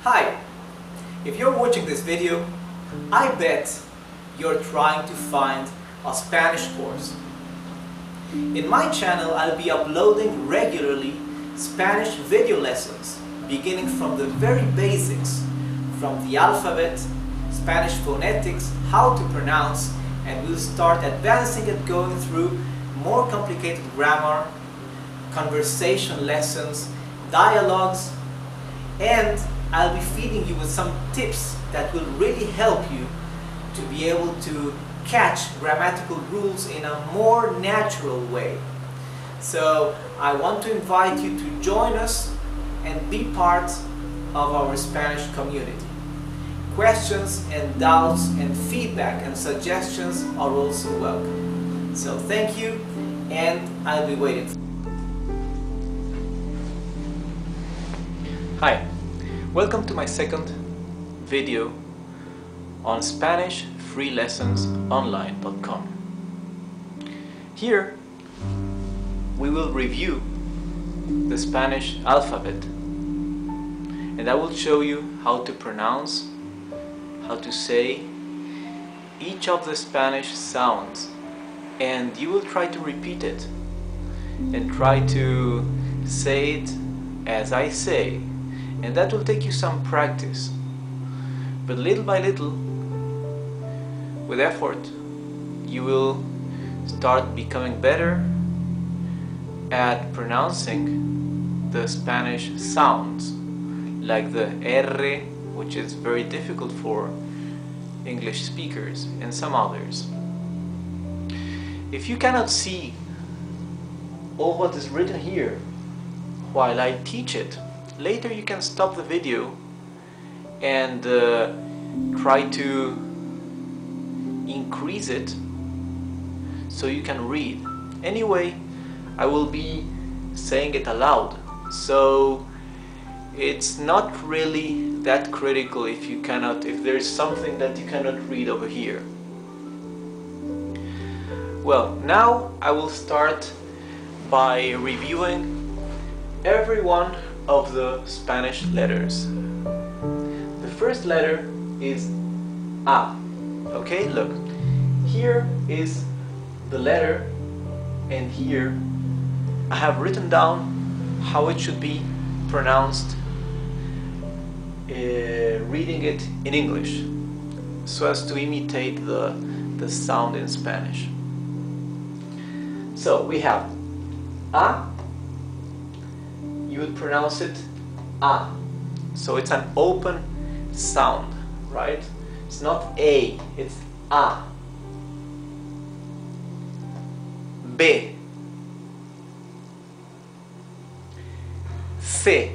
Hi! If you're watching this video, I bet you're trying to find a Spanish course. In my channel, I'll be uploading regularly Spanish video lessons, beginning from the very basics, from the alphabet, Spanish phonetics, how to pronounce, and we'll start advancing and going through more complicated grammar, conversation lessons, dialogues, and I'll be feeding you with some tips that will really help you to be able to catch grammatical rules in a more natural way. So I want to invite you to join us and be part of our Spanish community. Questions and doubts and feedback and suggestions are also welcome. So thank you, and I'll be waiting. Hi, welcome to my second video on SpanishFreeLessonsOnline.com. Here we will review the Spanish alphabet, and I will show you how to pronounce, how to say each of the Spanish sounds, and you will try to repeat it and try to say it as I say, and that will take you some practice, but little by little, with effort, you will start becoming better at pronouncing the Spanish sounds, like the R, which is very difficult for English speakers, and some others. If you cannot see all what is written here while I teach it, later you can stop the video and try to increase it so you can read. Anyway, I will be saying it aloud, so it's not really that critical if there's something that you cannot read over here. Well, now I will start by reviewing every one of the Spanish letters. The first letter is A. Okay, look, here is the letter, and here I have written down how it should be pronounced, reading it in English, so as to imitate the sound in Spanish. So we have A. You would pronounce it A. So it's an open sound, right? It's not A, it's A. B. C.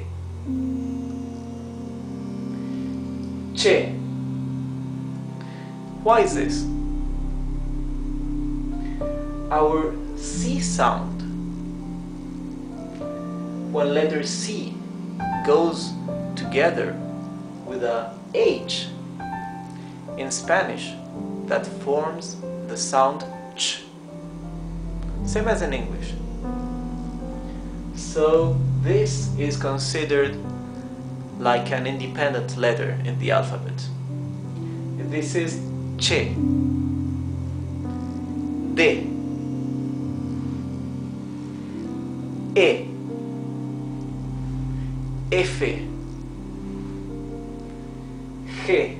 Ch. Why is this? Our C sound, when letter C goes together with a H in Spanish, that forms the sound ch, same as in English. So this is considered like an independent letter in the alphabet. This is che, D, E, F, G.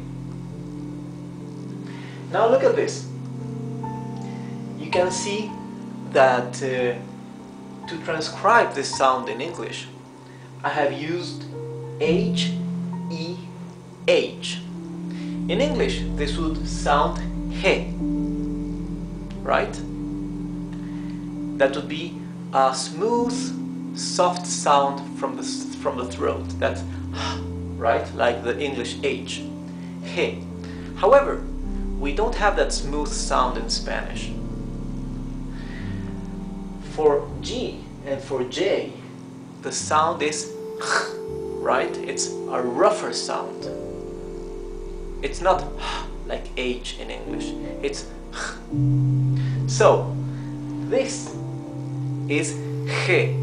Now look at this. You can see that to transcribe this sound in English, I have used H, E, H. In English, this would sound he, right? That would be a smooth, soft sound from the throat. That's right, like the English H, he. However, we don't have that smooth sound in Spanish. For G and for J, the sound is right? It's a rougher sound. It's not like H in English. It's so this is G.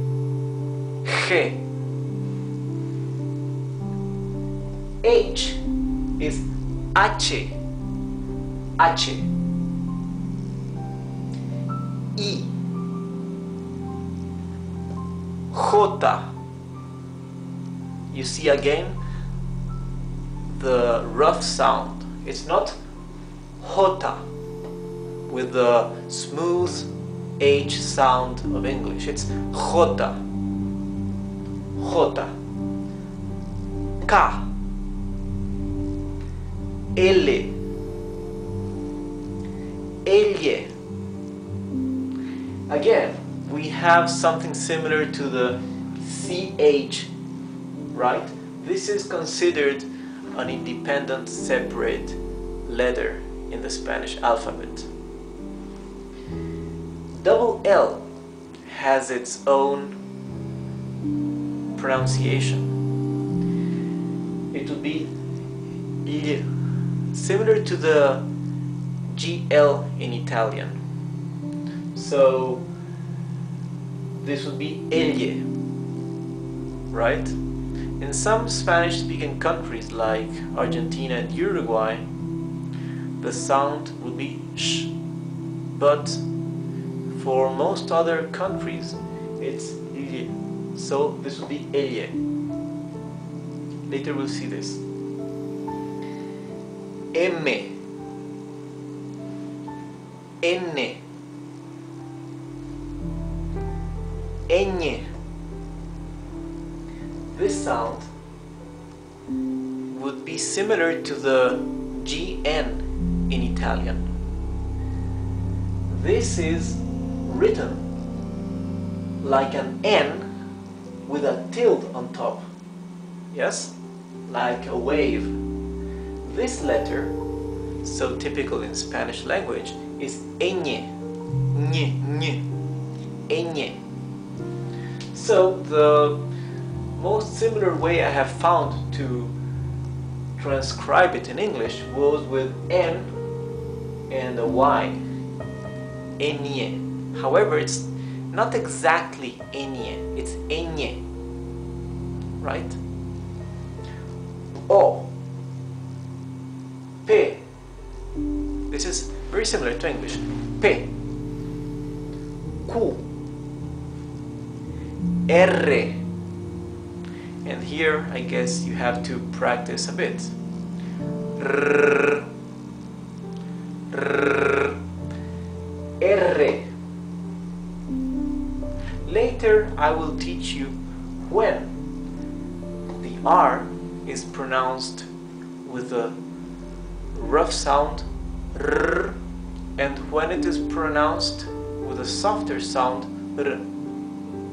H is H. H. I. J. You see again the rough sound. It's not J with the smooth H sound of English. It's J. J. K. L. L. Again, we have something similar to the CH, right? This is considered an independent, separate letter in the Spanish alphabet. Double L has its own pronunciation. It would be L, similar to the GL in Italian. So this would be elle, right? In some Spanish-speaking countries like Argentina and Uruguay, the sound would be sh, but for most other countries it's elle. So this would be elle. Later we'll see this. M, N, Ñ. This sound would be similar to the GN in Italian. This is written like an N with a tilde on top. Yes? Like a wave. This letter, so typical in Spanish language, is ñ. Ñ, ñ. Ñ. So the most similar way I have found to transcribe it in English was with N and a Y. Ñ. However, it's not exactly Ñ, it's Ñ. Right? O. P. This is very similar to English. P. Q. R. And here I guess you have to practice a bit. R. R. R. Later I will teach you when the R is pronounced with a rough sound R, and when it is pronounced with a softer sound R.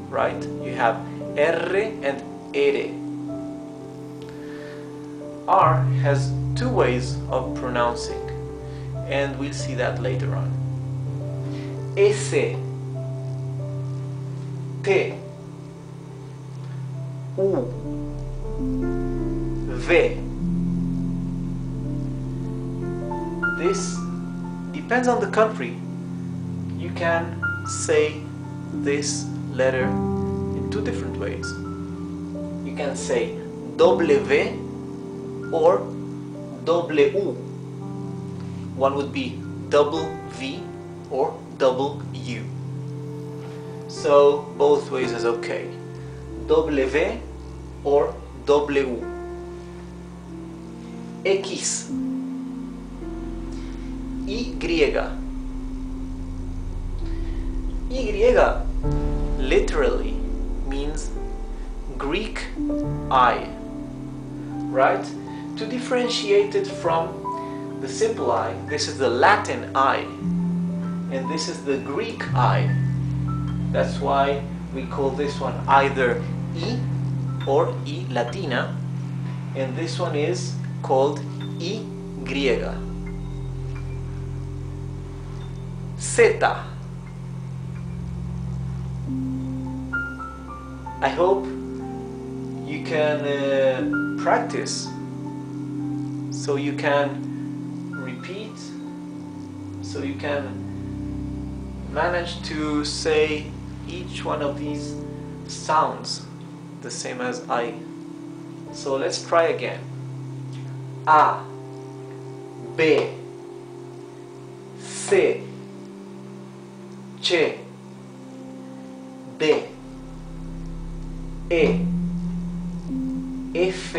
Right? You have R and R. R has two ways of pronouncing, and we'll see that later on. S, T, U, V. This depends on the country. You can say this letter in two different ways. You can say W or W. One would be double V or double U. So both ways is okay. W or W. X. Y. Y literally means Greek I, right? To differentiate it from the simple I, this is the Latin I, and this is the Greek I. That's why we call this one either I or I Latina, and this one is called I griega. Zeta. I hope you can practice so you can repeat, so you can manage to say each one of these sounds the same as I. So let's try again. A, B, C, C, D, E, F, G,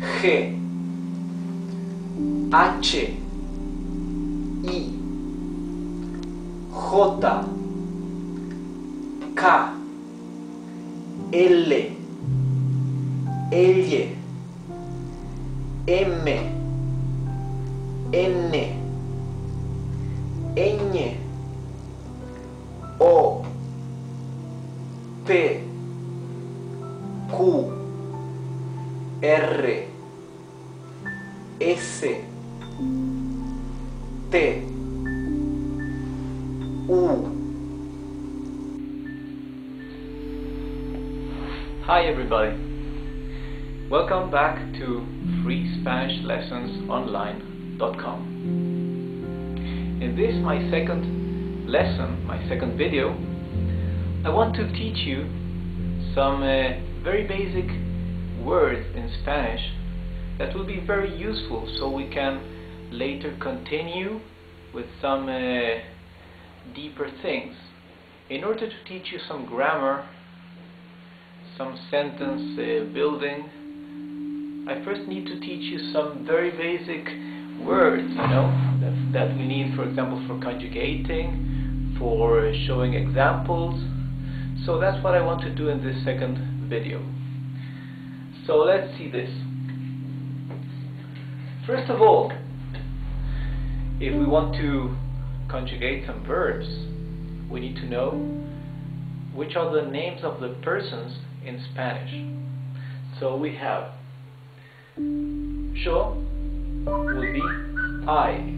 H, I, J, K, L, L, M, N, Ñ, O, P, Q, R, S, T, U. Hi everybody, welcome back to freespanishlessonsonline.com. In this, my second lesson, my second video, I want to teach you some very basic words in Spanish that will be very useful, so we can later continue with some deeper things. In order to teach you some grammar, some sentence building, I first need to teach you some very basic words, that we need, for example, for conjugating, for showing examples. So that's what I want to do in this second video. So let's see this. First of all, if we want to conjugate some verbs, we need to know which are the names of the persons in Spanish. So we have yo will be I.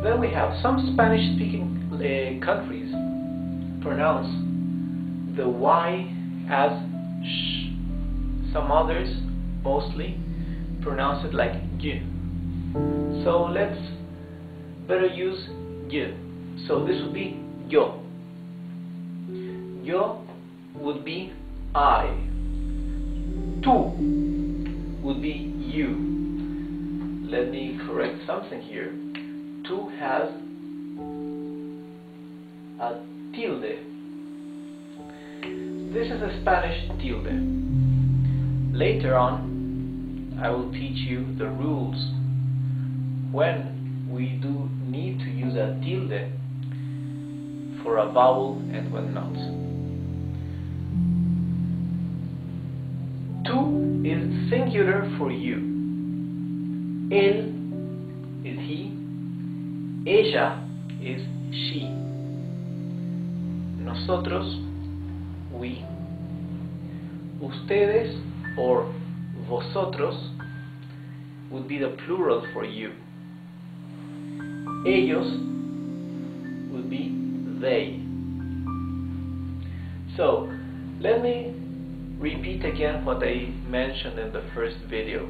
Then we have some Spanish-speaking countries pronounce the Y as sh. Some others, mostly, pronounce it like y. So let's better use y. So this would be yo. Yo would be I. Tú would be you. Let me correct something here. Tú has a tilde. This is a Spanish tilde. Later on, I will teach you the rules when we do need to use a tilde for a vowel and when not. Tú is singular for you. Él is he. Ella is she. Nosotros, we. Ustedes or vosotros would be the plural for you. Ellos would be they. So, let me repeat again what I mentioned in the first video.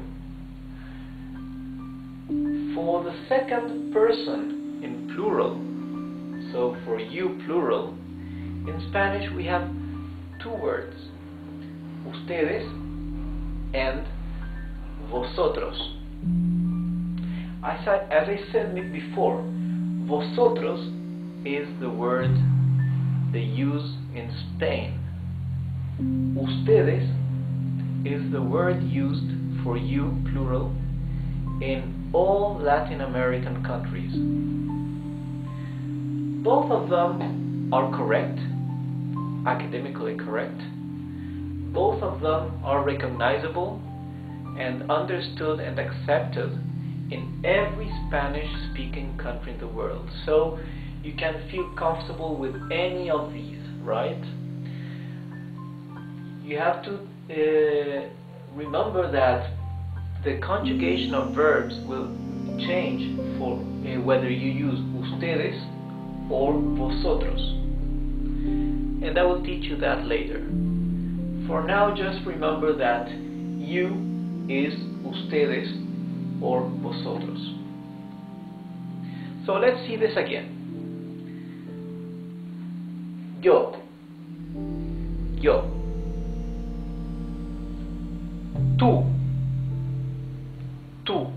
For the second person in plural, so for you plural, in Spanish we have two words, ustedes and vosotros. As I said before, vosotros is the word they use in Spain. Ustedes is the word used for you plural in all Latin American countries. Both of them are correct, academically correct. Both of them are recognizable and understood and accepted in every Spanish-speaking country in the world. So you can feel comfortable with any of these, right? You have to remember that the conjugation of verbs will change for whether you use ustedes or vosotros. And I will teach you that later. For now, just remember that you is ustedes or vosotros. So let's see this again. Yo. Yo. tú, tú,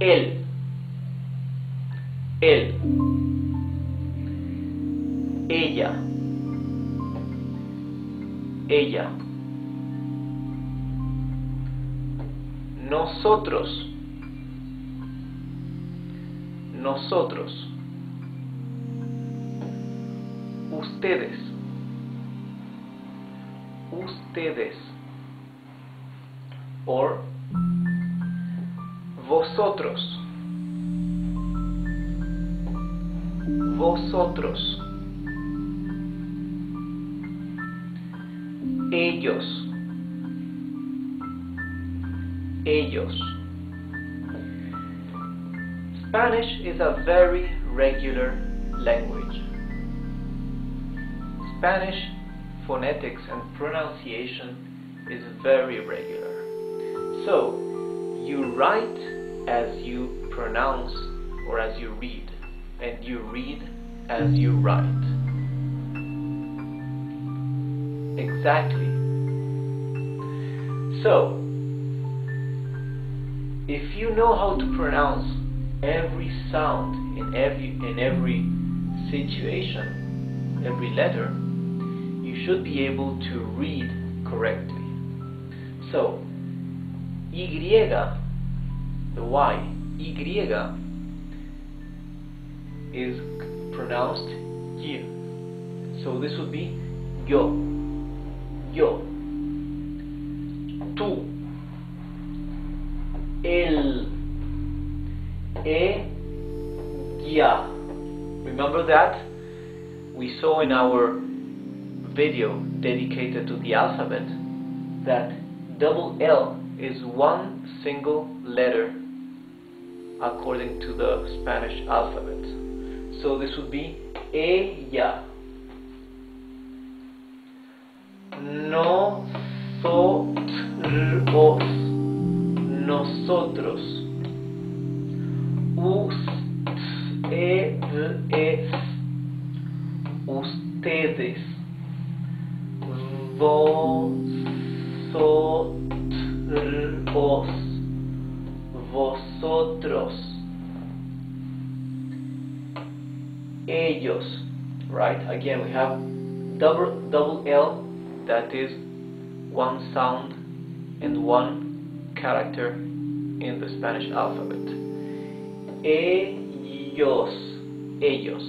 él, ella, ella, nosotros, nosotros, ustedes, ustedes, or vosotros, vosotros, ellos, ellos. Spanish is a very regular language. Spanish phonetics and pronunciation is very regular. So, you write as you pronounce or as you read, and you read as you write. Exactly. So, if you know how to pronounce every sound in every situation, every letter, you should be able to read correctly. So, Y, the Y, Y is pronounced Y. So this would be yo, yo, tú, él, ella. Remember that? We saw in our video dedicated to the alphabet that double L is one single letter according to the Spanish alphabet. So this would be ella, nosotros, nosotros, ustedes, ustedes, vosotros, vosotros, ellos. Right? Again, we have double L, that is one sound and one character in the Spanish alphabet. Ellos, ellos.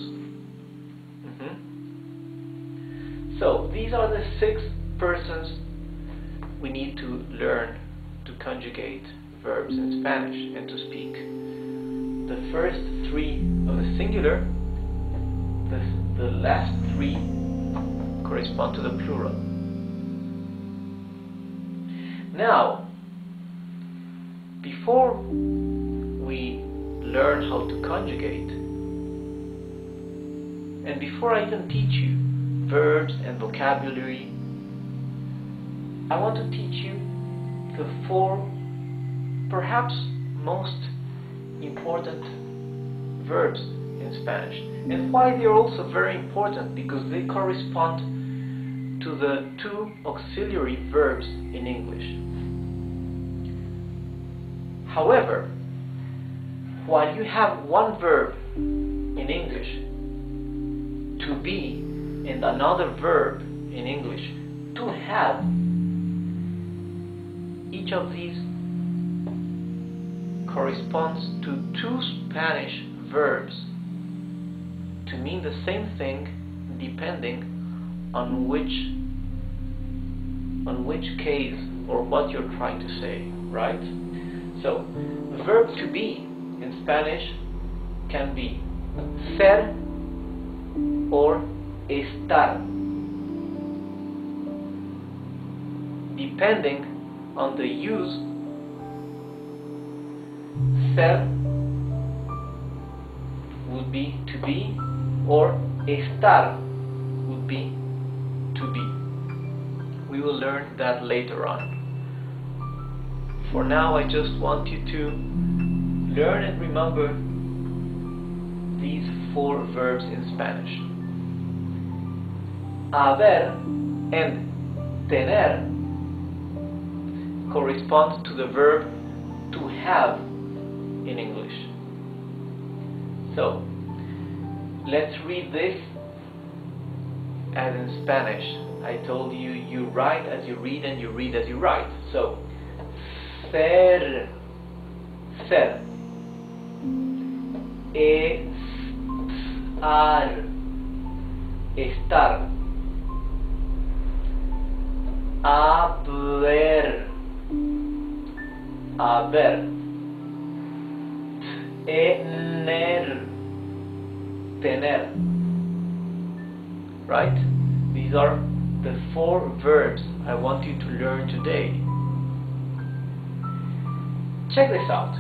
So these are the 6 persons we need to learn to conjugate verbs in Spanish and to speak. The first 3 of the singular, the last 3 correspond to the plural. Now, before we learn how to conjugate, and before I even teach you verbs and vocabulary, I want to teach you the 4 perhaps most important verbs in Spanish, and why they are also very important, because they correspond to the 2 auxiliary verbs in English. However, while you have one verb in English, to be, and another verb in English, to have, each of these corresponds to 2 Spanish verbs to mean the same thing depending on which case or what you're trying to say, right? So, the verb to be in Spanish can be ser or estar, depending on the use. Ser would be to be, or estar would be to be. We will learn that later on. For now, I just want you to learn and remember these 4 verbs in Spanish. Haber and tener corresponds to the verb to have in English. So, let's read this as in Spanish. I told you, you write as you read and you read as you write. So, ser, ser. Estar, estar. Haber, haber. Tener, tener. Right? These are the 4 verbs I want you to learn today. Check this out.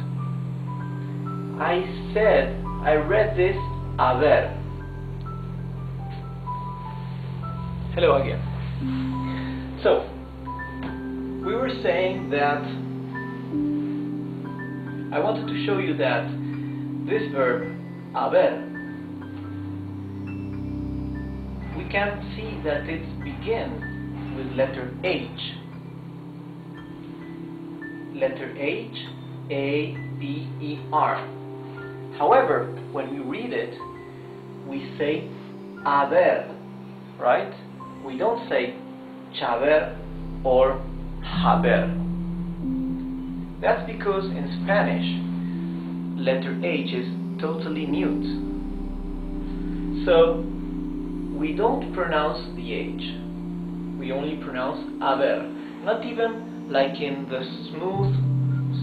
I read this haber. Hello again. So, we were saying that I wanted to show you that this verb, haber, we can see that it begins with letter H. Letter H, A, B, E, R. However, when we read it, we say haber, right? We don't say chaber or haber. That's because in Spanish, letter H is totally mute. So, we don't pronounce the H. We only pronounce haber. Not even like in the smooth,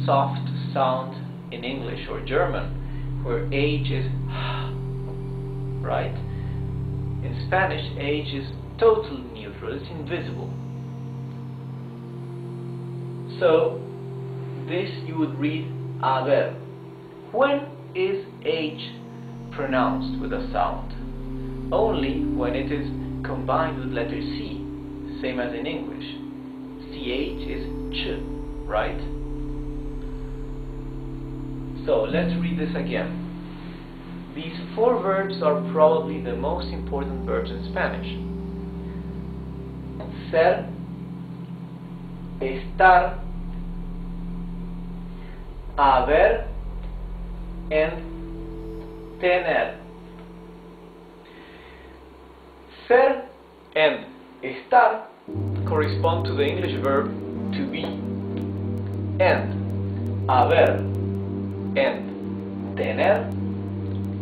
soft sound in English or German, where H is right? In Spanish, H is totally neutral, it's invisible. So, this you would read haber. When is H pronounced with a sound? Only when it is combined with letter C, same as in English. CH is ch, right? So let's read this again. These 4 verbs are probably the most important verbs in Spanish. Ser, estar, haber, and tener. Ser and estar correspond to the English verb to be, and haber and tener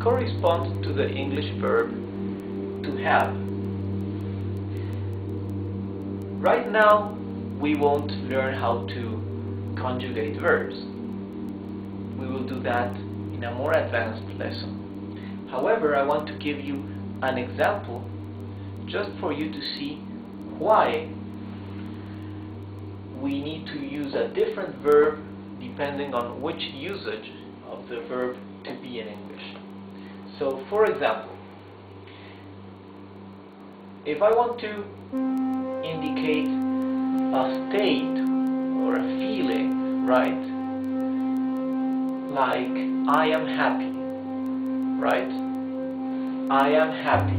correspond to the English verb to have. Right now, we won't learn how to conjugate verbs. We will do that in a more advanced lesson. However, I want to give you an example just for you to see why we need to use a different verb depending on which usage of the verb to be in English. So, for example, if I want to indicate a state or a feeling, right? Like, I am happy, right? I am happy.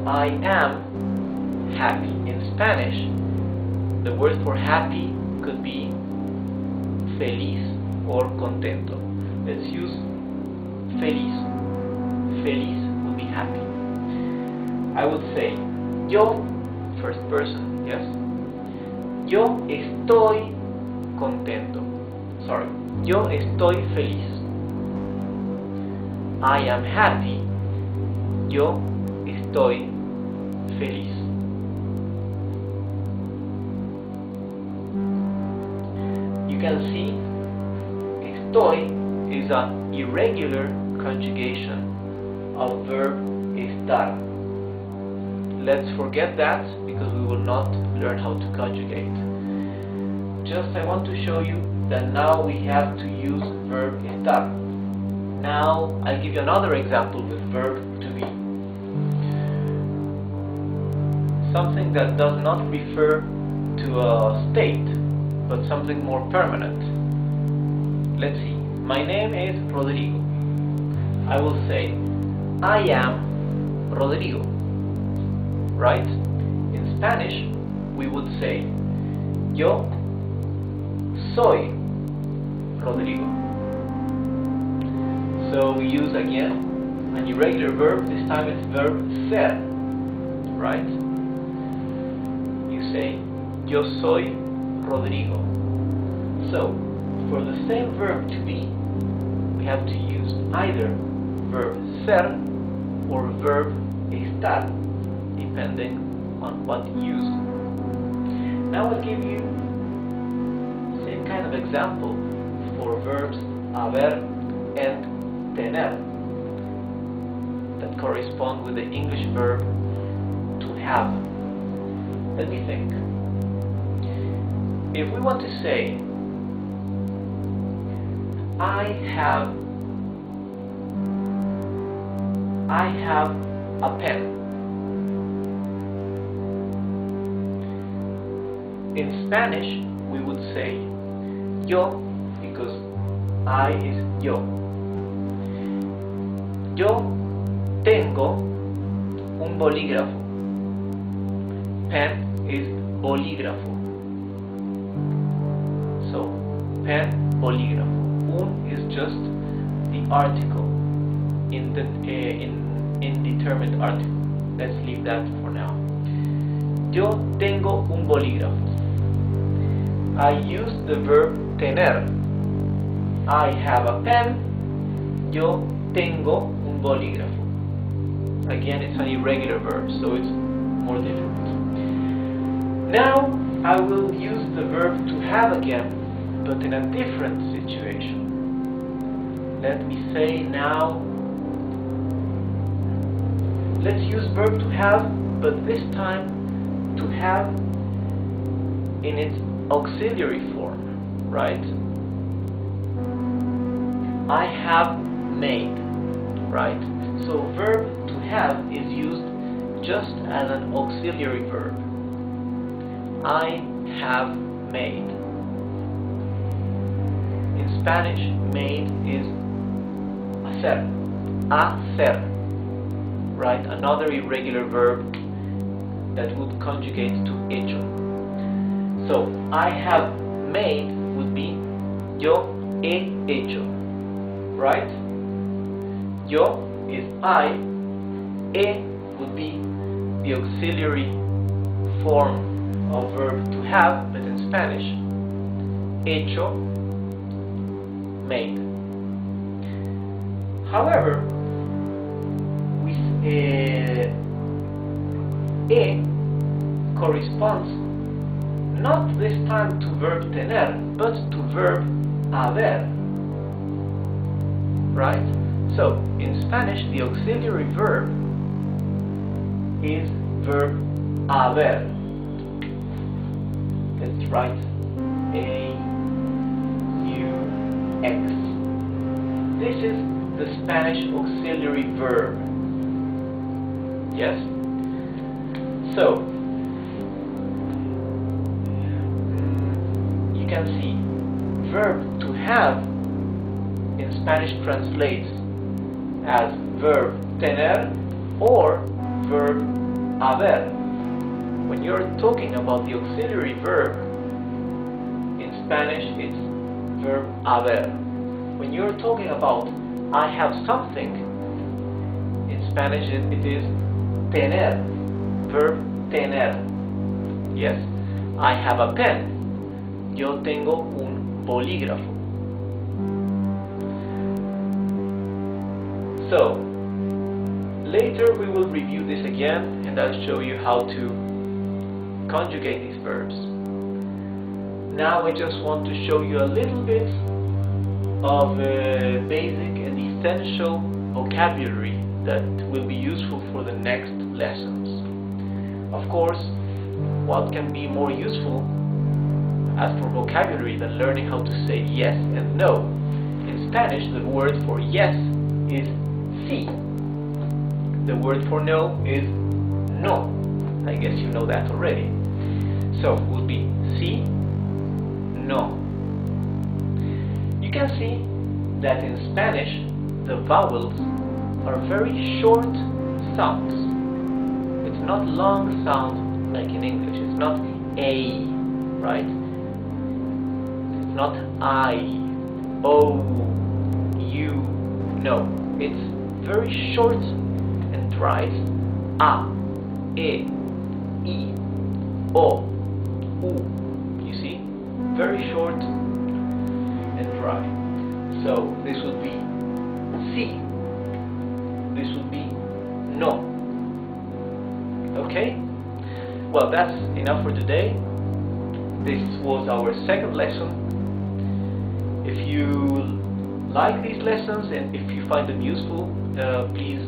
I am happy. In Spanish, the word for happy could be feliz or contento. Let's use feliz. Feliz would be happy. I would say, yo, first person, yes? Yo estoy contento. Sorry. Yo estoy feliz. I am happy. Yo estoy feliz. You can see estoy is an irregular conjugation of verb estar. Let's forget that because we will not learn how to conjugate. Just I want to show you that now we have to use verb estar. Now I'll give you another example with verb to be. Something that does not refer to a state, but something more permanent. Let's see. My name is Rodrigo. I will say, I am Rodrigo. Right? In Spanish, we would say, yo soy Rodrigo. So we use again an irregular verb. This time it's verb ser, right? You say yo soy Rodrigo. So for the same verb to be, we have to use either verb ser or verb estar, depending on what used. Now I'll give you the same kind of example for verbs haber and tener that correspond with the English verb to have. Let me think. If we want to say I have a pen. In Spanish, we would say yo, because I is yo. Yo tengo un bolígrafo. Pen is bolígrafo. So, pen, bolígrafo. Un is just the article, in the indeterminate article. Let's leave that for now. Yo tengo un bolígrafo. I use the verb tener. I have a pen. Yo tengo un bolígrafo. Again, it's an irregular verb, so it's more difficult. Now, I will use the verb to have again, but in a different situation. Let me say now, let's use verb to have, but this time to have in its auxiliary form, right? I have made, right? So verb to have is used just as an auxiliary verb. I have made. In Spanish, made is hacer, right? Another irregular verb that would conjugate to hecho. So, I have made would be yo he hecho, right? Yo is I, he would be the auxiliary form of verb to have, but in Spanish, hecho, made. However, he corresponds not this time to verb tener, but to verb haber, right? So, in Spanish, the auxiliary verb is verb haber. Let's write A-U-X. This is the Spanish auxiliary verb. Yes? So, you can see verb to have in Spanish translates as verb tener or verb haber. When you're talking about the auxiliary verb, in Spanish it's verb haber. When you're talking about I have something, in Spanish it is tener, verb tener. Yes, I have a pen. Yo tengo un bolígrafo. So, later we will review this again and I'll show you how to conjugate these verbs. Now I just want to show you a little bit of basic and essential vocabulary that will be useful for the next lessons. Of course, what can be more useful as for vocabulary than learning how to say yes and no? In Spanish, the word for yes is sí. The word for no is no. I guess you know that already. So, it will be sí, no. You can see that in Spanish, the vowels are very short sounds. It's not long sound like in English. It's not a, right? not I, O, U. No, it's very short and dry. A, E, I, O, U. You see? Very short and dry. So this would be si. This would be no. Okay? Well, that's enough for today. This was our second lesson. If you like these lessons and if you find them useful, please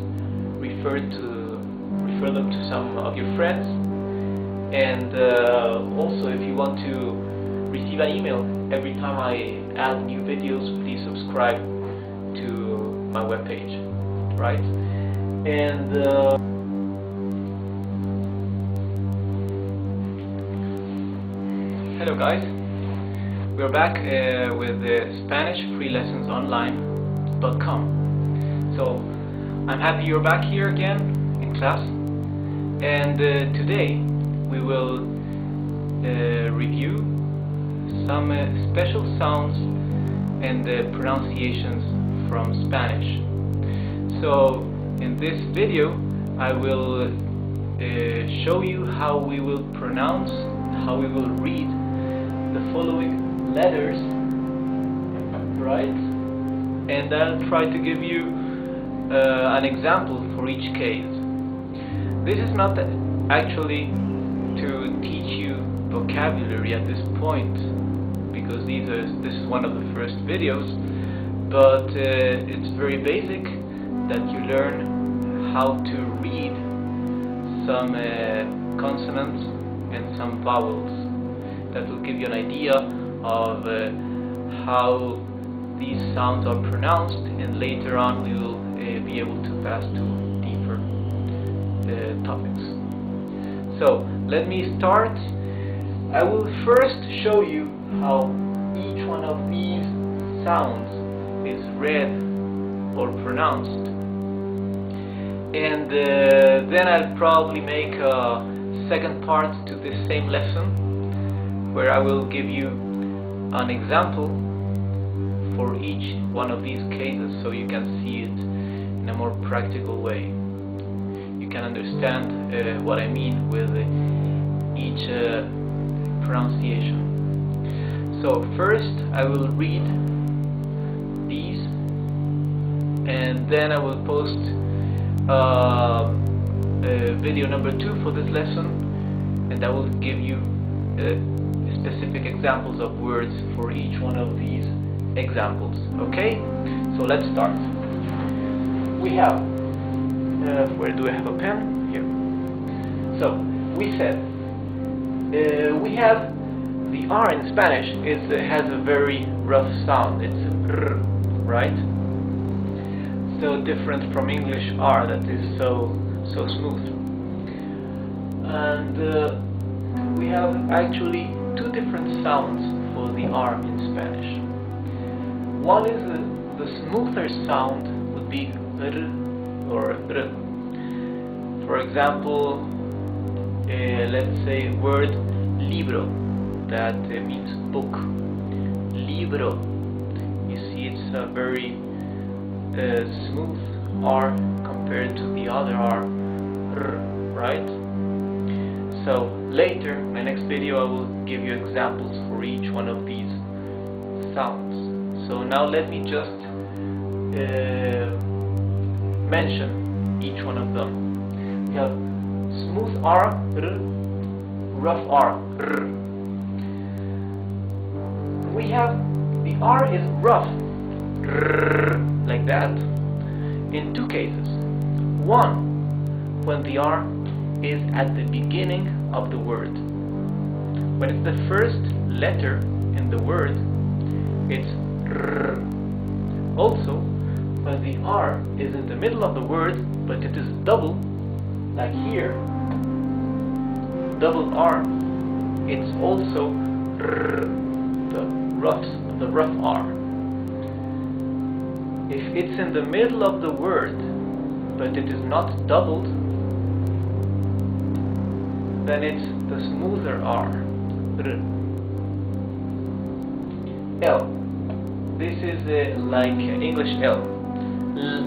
refer them to some of your friends. And also, if you want to receive an email every time I add new videos, please subscribe to my webpage, right? And hello guys, we're back with the Spanish free lessons online.com. So I'm happy you're back here again in class, and today we will review some special sounds and pronunciations from Spanish. So in this video I will show you how we will pronounce, how we will read the following letters, right? And I'll try to give you an example for each case. This is not actually to teach you vocabulary at this point, because this is one of the first videos, but it's very basic that you learn how to read some consonants and some vowels. That will give you an idea of how these sounds are pronounced, and later on we will be able to pass to deeper topics. So let me start. I will first show you how each one of these sounds is read or pronounced, and then I'll probably make a second part to this same lesson where I will give you an example for each one of these cases, so you can see it in a more practical way. You can understand what I mean with each pronunciation. So first I will read these, and then I will post video number 2 for this lesson, and I will give you specific examples of words for each one of these examples. Okay, so let's start. We have where do I have a pen? Here. So we said we have the R in Spanish has a very rough sound. It's r, right? So different from English R that is so smooth. And we have actually two different sounds for the R in Spanish. One is the smoother sound would be r or r. For example, let's say word libro, that means book. Libro. You see, it's a very smooth R compared to the other R, r, right? So later, in my next video, I will give you examples for each one of these sounds. So now let me just mention each one of them. We have smooth R, r, rough R, r. We have the R is rough, r, like that, in two cases. One, when the R is at the beginning of the word. When it's the first letter in the word, it's r. Also, when the R is in the middle of the word, but it is double, like here, double R, it's also r, the rough R. If it's in the middle of the word, but it is not doubled, then it's the smoother R. L. This is like English L. L,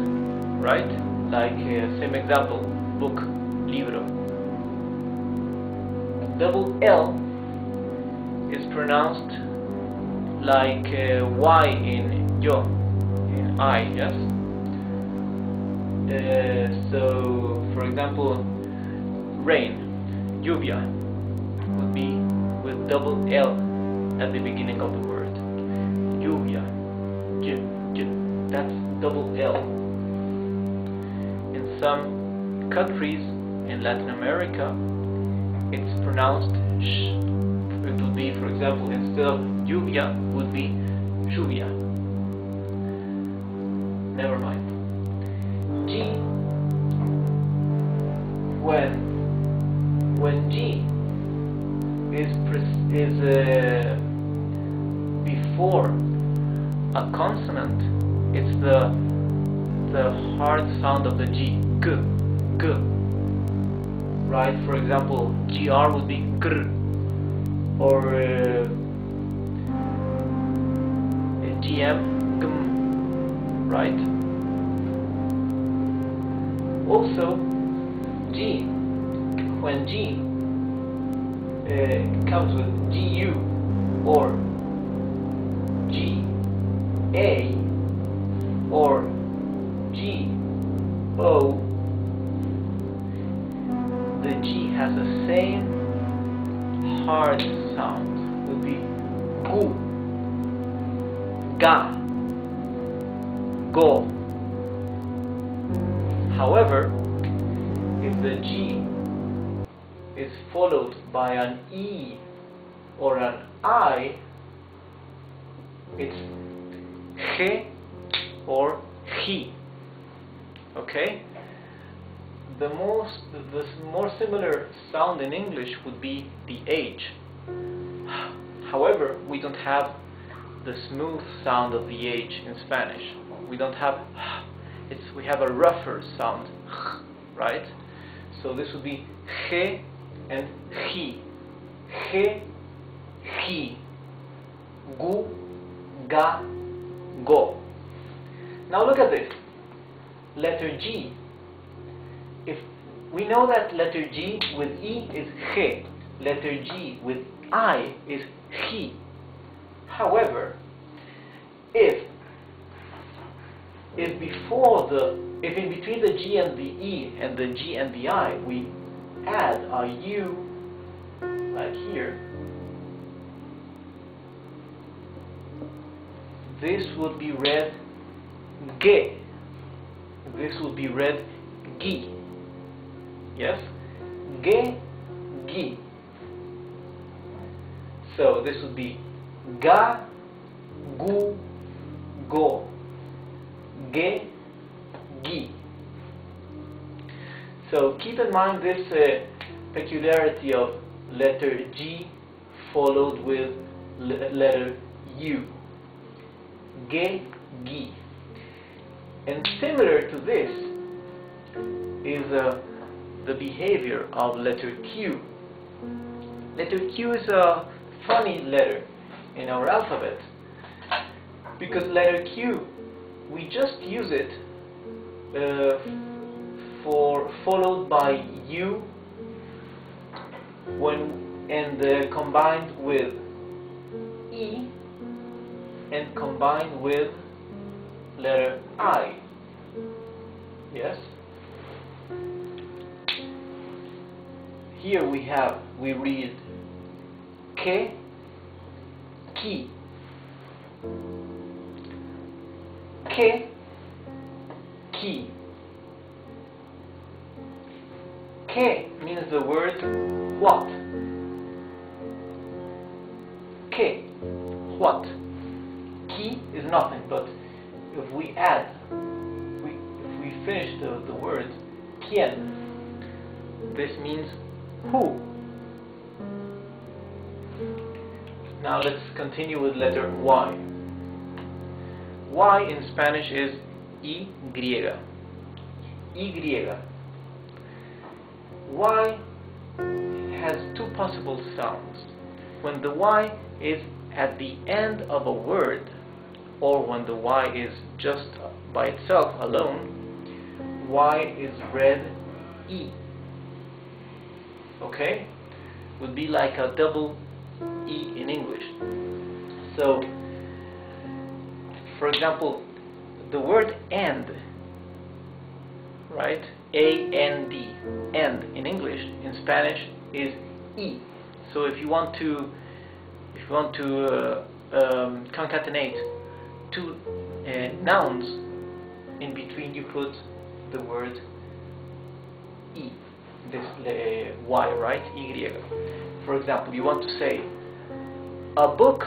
right? Like same example, book, libro. Double L is pronounced like Y in yo, in I, yes? So, for example, rain, lluvia, would be with double L at the beginning of the word. Lluvia, that's double L. In some countries in Latin America, it's pronounced sh. It would be, for example, instead of lluvia, would be lluvia. Never mind. G. When G is before a consonant, it's the hard sound of the G. G. G. Right? For example, GR would be gr, or GM, gm, right? Also, G, when G comes with GU or GA or GO, the G has the same hard sound. It would be gu, ga, go. However, if the G is followed by an E or an I, it's he or he. Okay? The more similar sound in English would be the H. However, we don't have the smooth sound of the H in Spanish. We don't have we have a rougher sound, right? So this would be he and he. He, he. Gu, ga, go. Now look at this. Letter G. If we know that letter G with E is he, letter G with I is he. However, if in between the G and the E and the G and the I we add a U, like here, this would be read ge. This would be read gi. Yes? Ge, gi. So this would be ga, gu, go. Ge, gi. So keep in mind this peculiarity of letter G followed with letter U. Ge, gi. And similar to this is the behavior of letter Q. Letter Q is a funny letter in our alphabet, because letter Q, we just use it for followed by U and combined with E and combined with letter I. Yes? Here we read ke, ki. Ke, ki. Ke means the word what. Ke, what. Ki is nothing, but if we add, if we finish the word quien, this means who. Now let's continue with letter Y. Y in Spanish is Y. Y. Y has two possible sounds. When the Y is at the end of a word, or when the Y is just by itself alone, Y is read E. Okay? Would be like a double E in English. So, for example, the word end, right? A-N-D, end in English. In Spanish is E. So if you want to concatenate two nouns, in between you put the word E, this Y, right? Y. For example, you want to say a book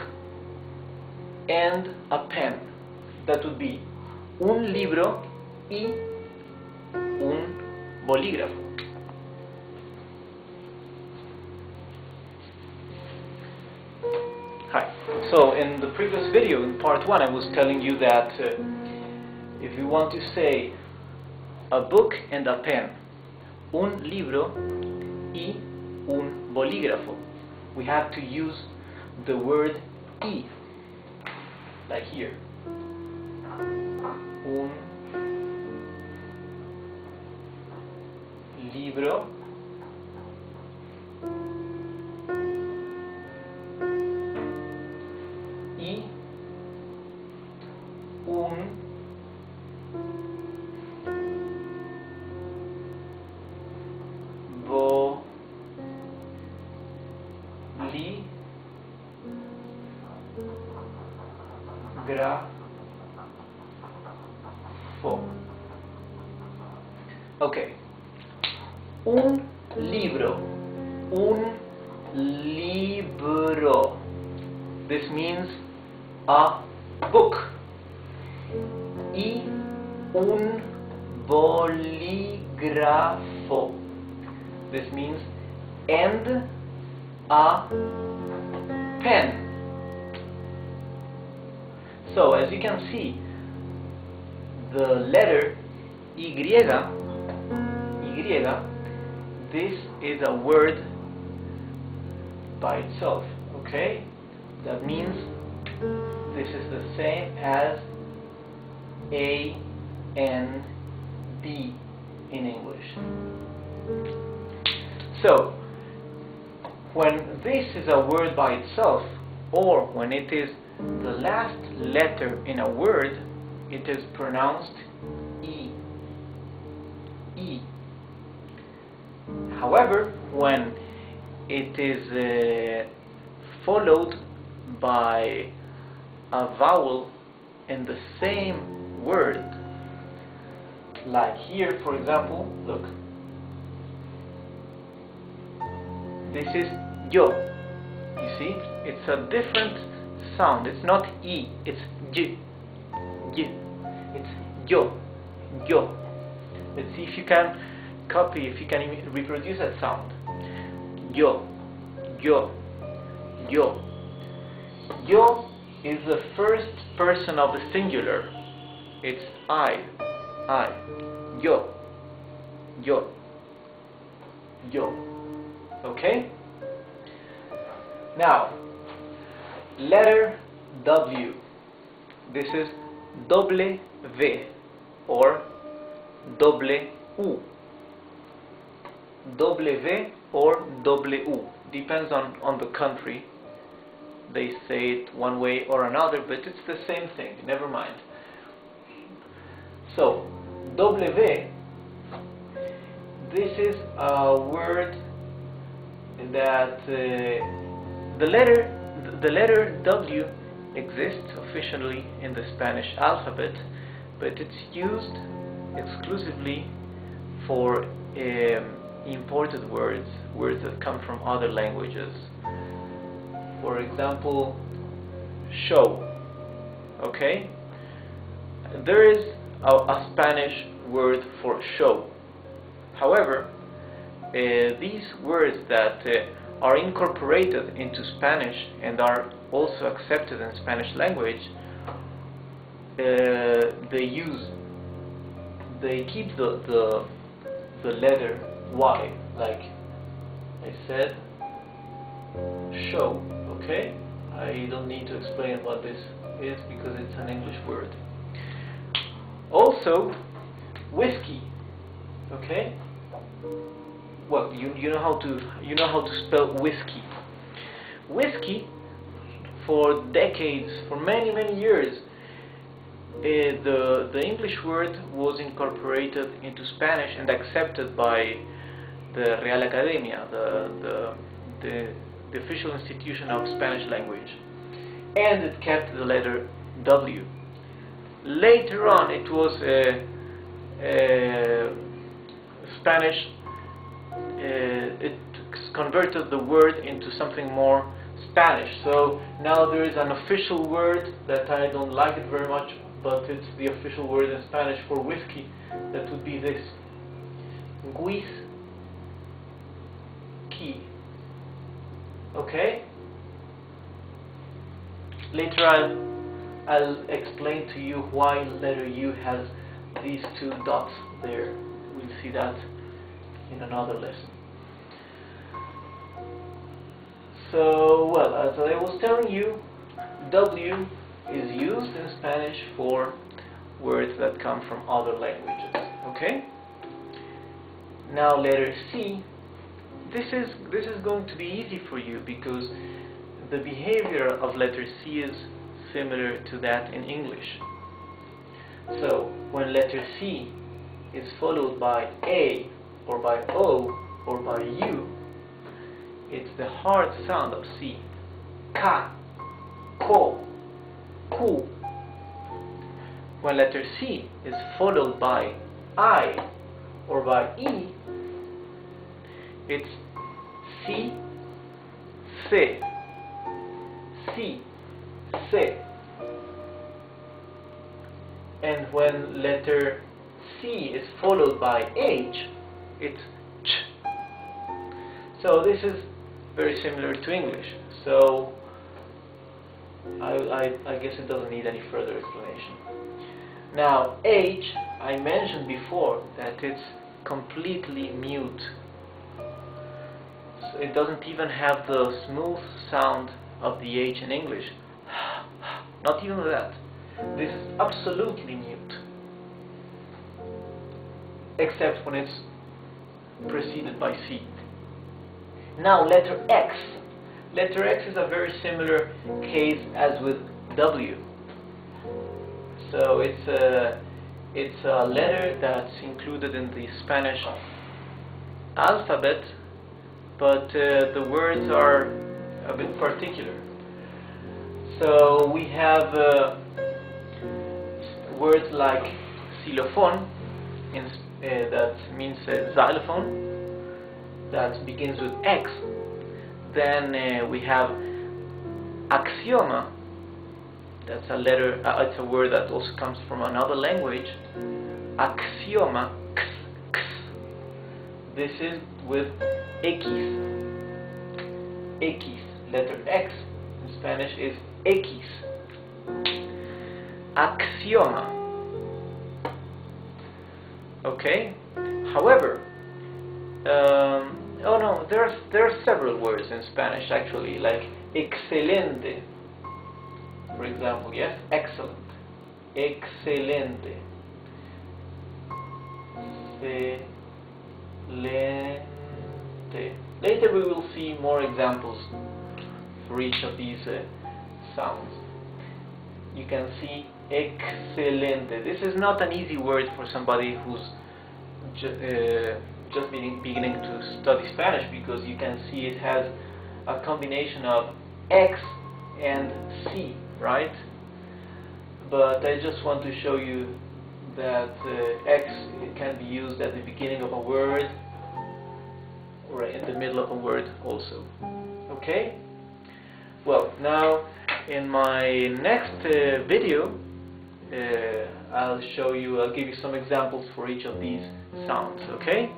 and a pen. That would be un libro y un bolígrafo. Hi. So in the previous video, in part 1, I was telling you that if you want to say a book and a pen, un libro y un bolígrafo, we have to use the word y, like here. Un libro y un bolígrafo. Okay. Un libro. Un libro. This means a book. Y un bolígrafo. This means and a pen. So as you can see, the letter Y, this is a word by itself, okay? That means this is the same as A, N, D in English. So, when this is a word by itself, or when it is the last letter in a word, it is pronounced E. E. However, when it is followed by a vowel in the same word, like here, for example, look, this is yo. You see, it's a different sound. It's not E, it's J. J. It's yo. Yo. Let's see if you can copy, if you can reproduce that sound. Yo. Yo. Yo. Yo is the first person of the singular. It's I. I. Yo. Yo. Yo. Okay? Now, letter W. This is W or W. W or W. Depends on the country. They say it one way or another, but it's the same thing. Never mind. So, W, this is a word that the letter W exists officially in the Spanish alphabet, but it's used exclusively for imported words that come from other languages. For example, show. Okay? There is a Spanish word for show. However, these words that are incorporated into Spanish and are also accepted in Spanish language, they keep the letter Y, like I said, show. Okay, I I don't need to explain what this is because it's an English word. Also, whiskey. Okay. Well, you know how to spell whiskey. Whiskey, for decades, for many years, the English word was incorporated into Spanish and accepted by the Real Academia, the official institution of Spanish language, and it kept the letter W. Later on, it was Spanish. It converted the word into something more Spanish. So now there is an official word that I don't like it very much, but it's the official word in Spanish for whiskey. That would be this: whiskey. Okay? Later I'll explain to you why letter U has these two dots there. We'll see that in another lesson. So, well, as I was telling you, W is used in Spanish for words that come from other languages. Okay? Now letter C. This is going to be easy for you because the behavior of letter C is similar to that in English. So when letter C is followed by A or by O or by U, it's the hard sound of C. Ka, ko, ku. When letter C is followed by I or by E, it's C, se, si, se. And when letter C is followed by H, it's ch. So this is very similar to English. So I guess it doesn't need any further explanation. Now H, I mentioned before that it's completely mute. So it doesn't even have the smooth sound of the H in English. Not even that. This is absolutely mute, except when it's preceded by C. Now letter X. Letter X is a very similar case as with W. So it's a letter that's included in the Spanish alphabet, but the words are a bit particular. So we have words like xylophone, that means xylophone, that begins with X. Then we have axioma. That's a letter. It's a word that also comes from another language. Axioma. X, x. This is with X. X. Letter X in Spanish is X. Axioma. Okay. However, oh no, there are several words in Spanish actually, like excelente, for example. Yes, excellent, excelente, excelente. Later we will see more examples for each of these sounds. You can see excelente. This is not an easy word for somebody who's just beginning to study Spanish, because you can see it has a combination of X and C, right? But I just want to show you that X can be used at the beginning of a word or in the middle of a word also. Okay? Well, now in my next video I'll give you some examples for each of these sounds, okay?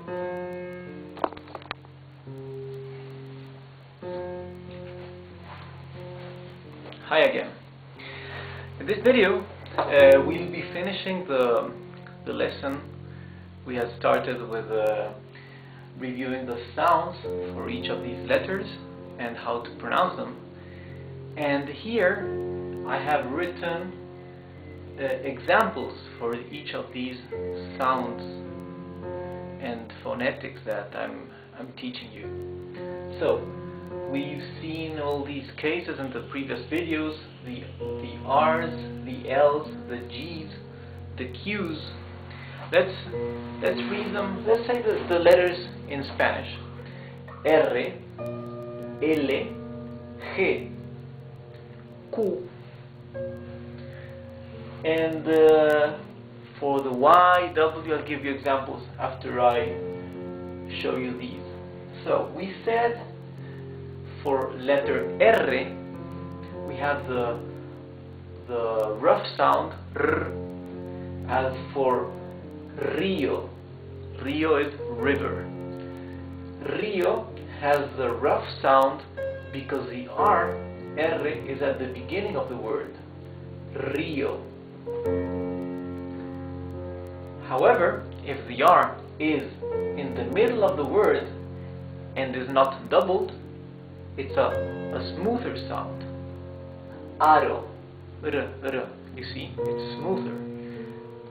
Hi again. In this video we'll be finishing the lesson we had started with reviewing the sounds for each of these letters and how to pronounce them. And here I have written examples for each of these sounds and phonetics that I'm teaching you. So we've seen all these cases in the previous videos, the R's, the L's, the G's, the Q's. Let's read them. Let's say the letters in Spanish. R, L, G, Q. And for the Y, W, I'll give you examples after I show you these. So we said for letter R, we have the rough sound R. As for Rio, Rio is river. Rio has the rough sound because the R is at the beginning of the word. Rio. However, if the R is in the middle of the word and is not doubled, it's a smoother sound. Aro. You see, it's smoother.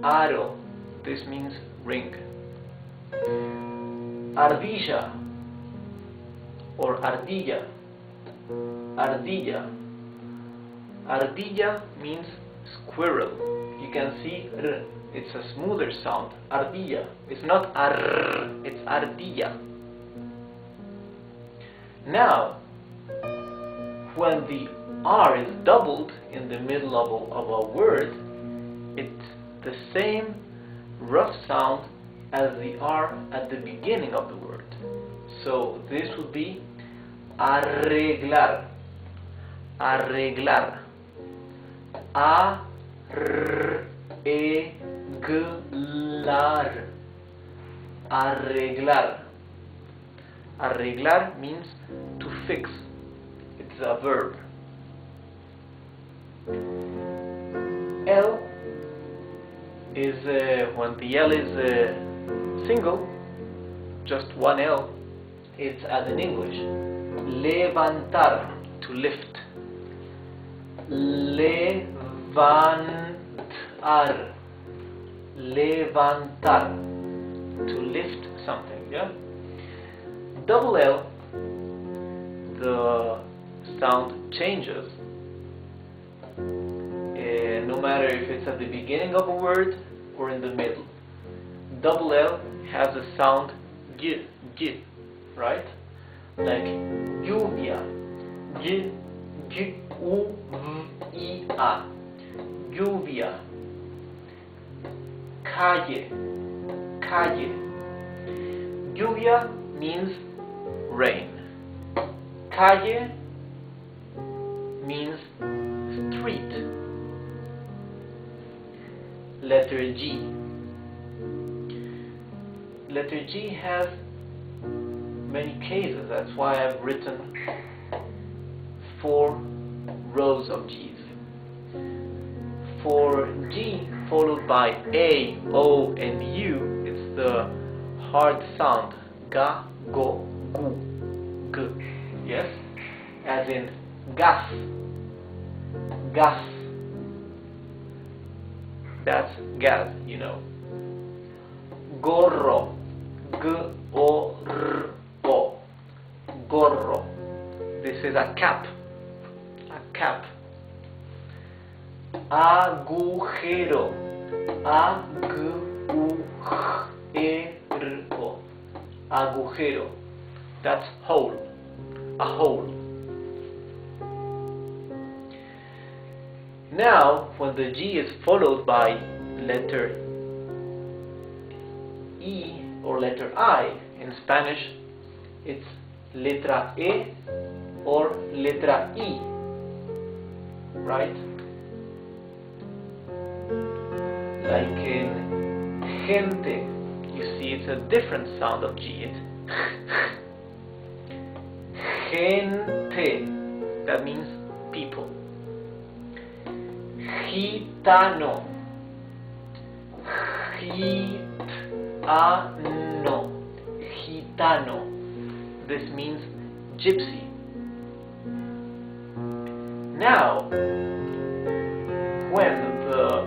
Aro. This means ring. Ardilla or ardilla. Ardilla. Ardilla means squirrel. You can see r. It's a smoother sound. Ardilla. It's not ar. It's ardilla. Now, when the R is doubled in the middle of a word, it's the same rough sound as the R at the beginning of the word. So this would be arreglar. Arreglar. Arreglar. Arreglar. Arreglar means to fix. It's a verb. L is when the L is single, just one L, it's as in English. Levantar, to lift. Levantar. Levantar, to lift something, yeah? Double L, the sound changes. No matter if it's at the beginning of a word or in the middle. Double L has a sound G, right? Like lluvia. G, U, V, I, A. Lluvia. Calle. Calle. Lluvia means rain. Calle means street. Letter G. Letter G has many cases. That's why I've written 4 rows of G's. For G followed by A, O, and U, it's the hard sound. Ga, go, gu, g. Yes? As in gas. Gas. That's gas, you know. Gorro. G-O-R-O. Gorro. This is a cap. A cap. Agujero. A-G-U-G-E-R-O. Agujero. That's hole. A hole. Now, when the G is followed by letter E or letter I, in Spanish, it's letra E or letra I, right? Like in gente, you see it's a different sound of G. It's gente, that means people. Gitano. Gitano. Gitano. This means gypsy. Now, when the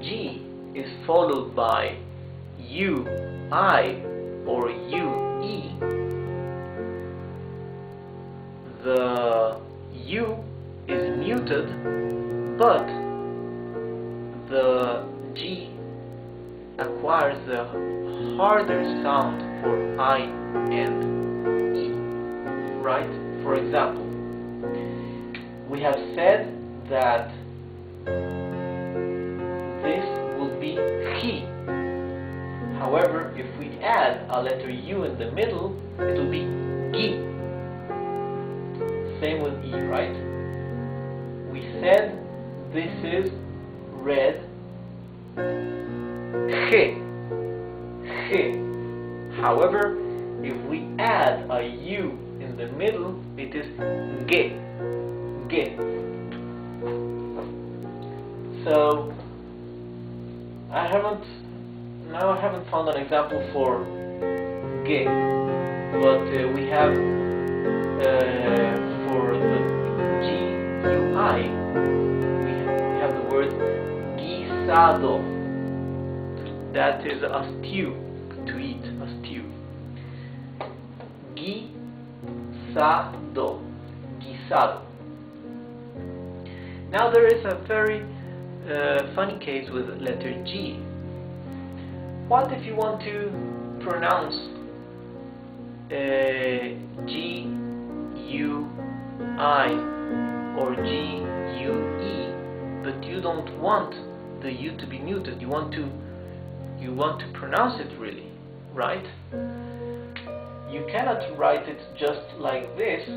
G is followed by U, I, or U, E, the U is muted, but the G acquires the harder sound for I and E, right? For example, we have said that this will be he. However, if we add a letter U in the middle, it will be gi. Same with E, right? We said this is red, he. However, if we add a U in the middle, it is ge. So I haven't found an example for ge, but we have for the G-U-I, we have the word guisado. That is a stew, to eat, a stew. Guisado. Now there is a very funny case with letter G. What if you want to pronounce G-U-I or G-U-E, but you don't want the U to be muted? You want to pronounce it really, right? You cannot write it just like this,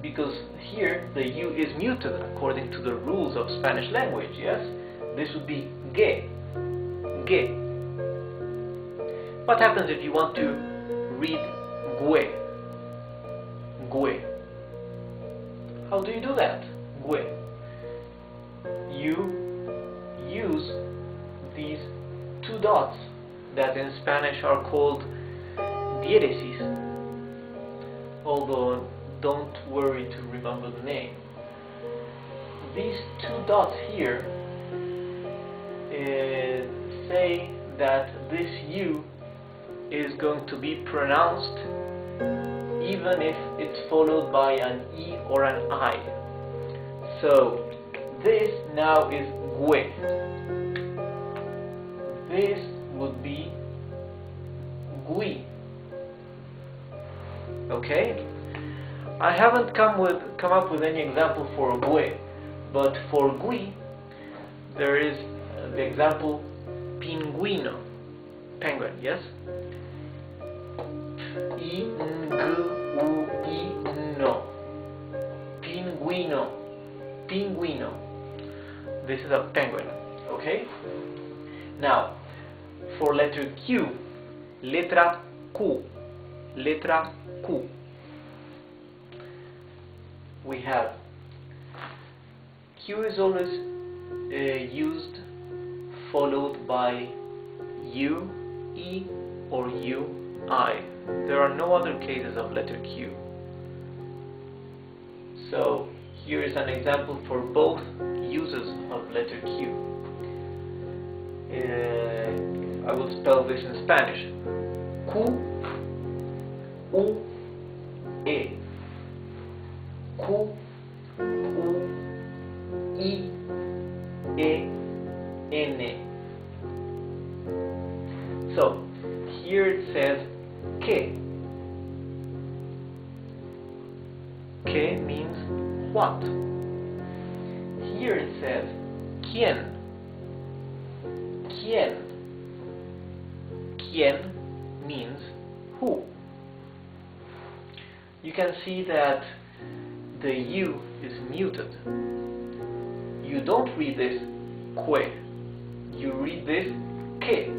because here the U is muted according to the rules of Spanish language, yes? This would be ge. What happens if you want to read gue? How do you do that? Gue. You use these two dots that in Spanish are called diéresis, although don't worry to remember the name. These two dots here say that this U is going to be pronounced even if it's followed by an E or an I. So this now is gue. This would be gui. Okay? I haven't come up with any example for gue, but for gui there is the example pinguino, penguin, yes? I-N-G-U-I-No, pinguino. This is a penguin, okay? Now, for letter Q, letra Q. We have Q is always used followed by U, E, or U, I. There are no other cases of letter Q. So here is an example for both uses of letter Q. I will spell this in Spanish. Q, U, E. Q, U, I, E, N. So here it says que. Que means what. Here it says quién. Quién means who. You can see that the U is muted. You don't read this que. You read this que.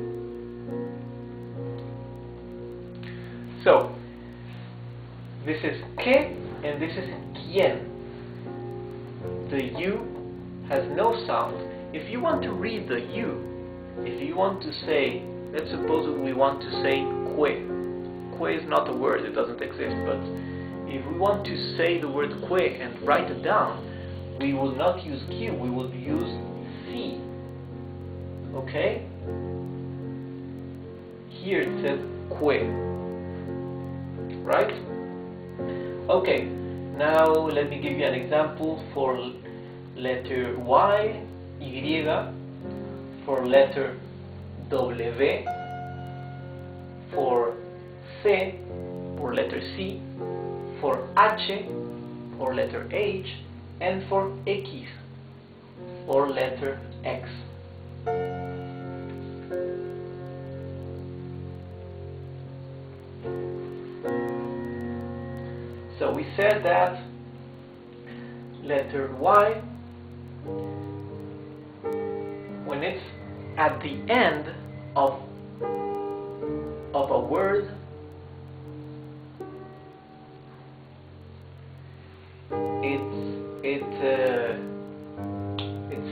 So this is que and this is quién. The U has no sound. If you want to read the U, if you want to say, let's suppose we want to say que. Que is not a word, it doesn't exist, but if we want to say the word que and write it down, we will not use Q, we will use C. Okay? Here it says que. Right? Okay, now let me give you an example for letter Y, Y, for letter W, for C, for letter C, for H, for letter H, and for X, or letter X. So we said that letter Y, when it's at the end of a word, it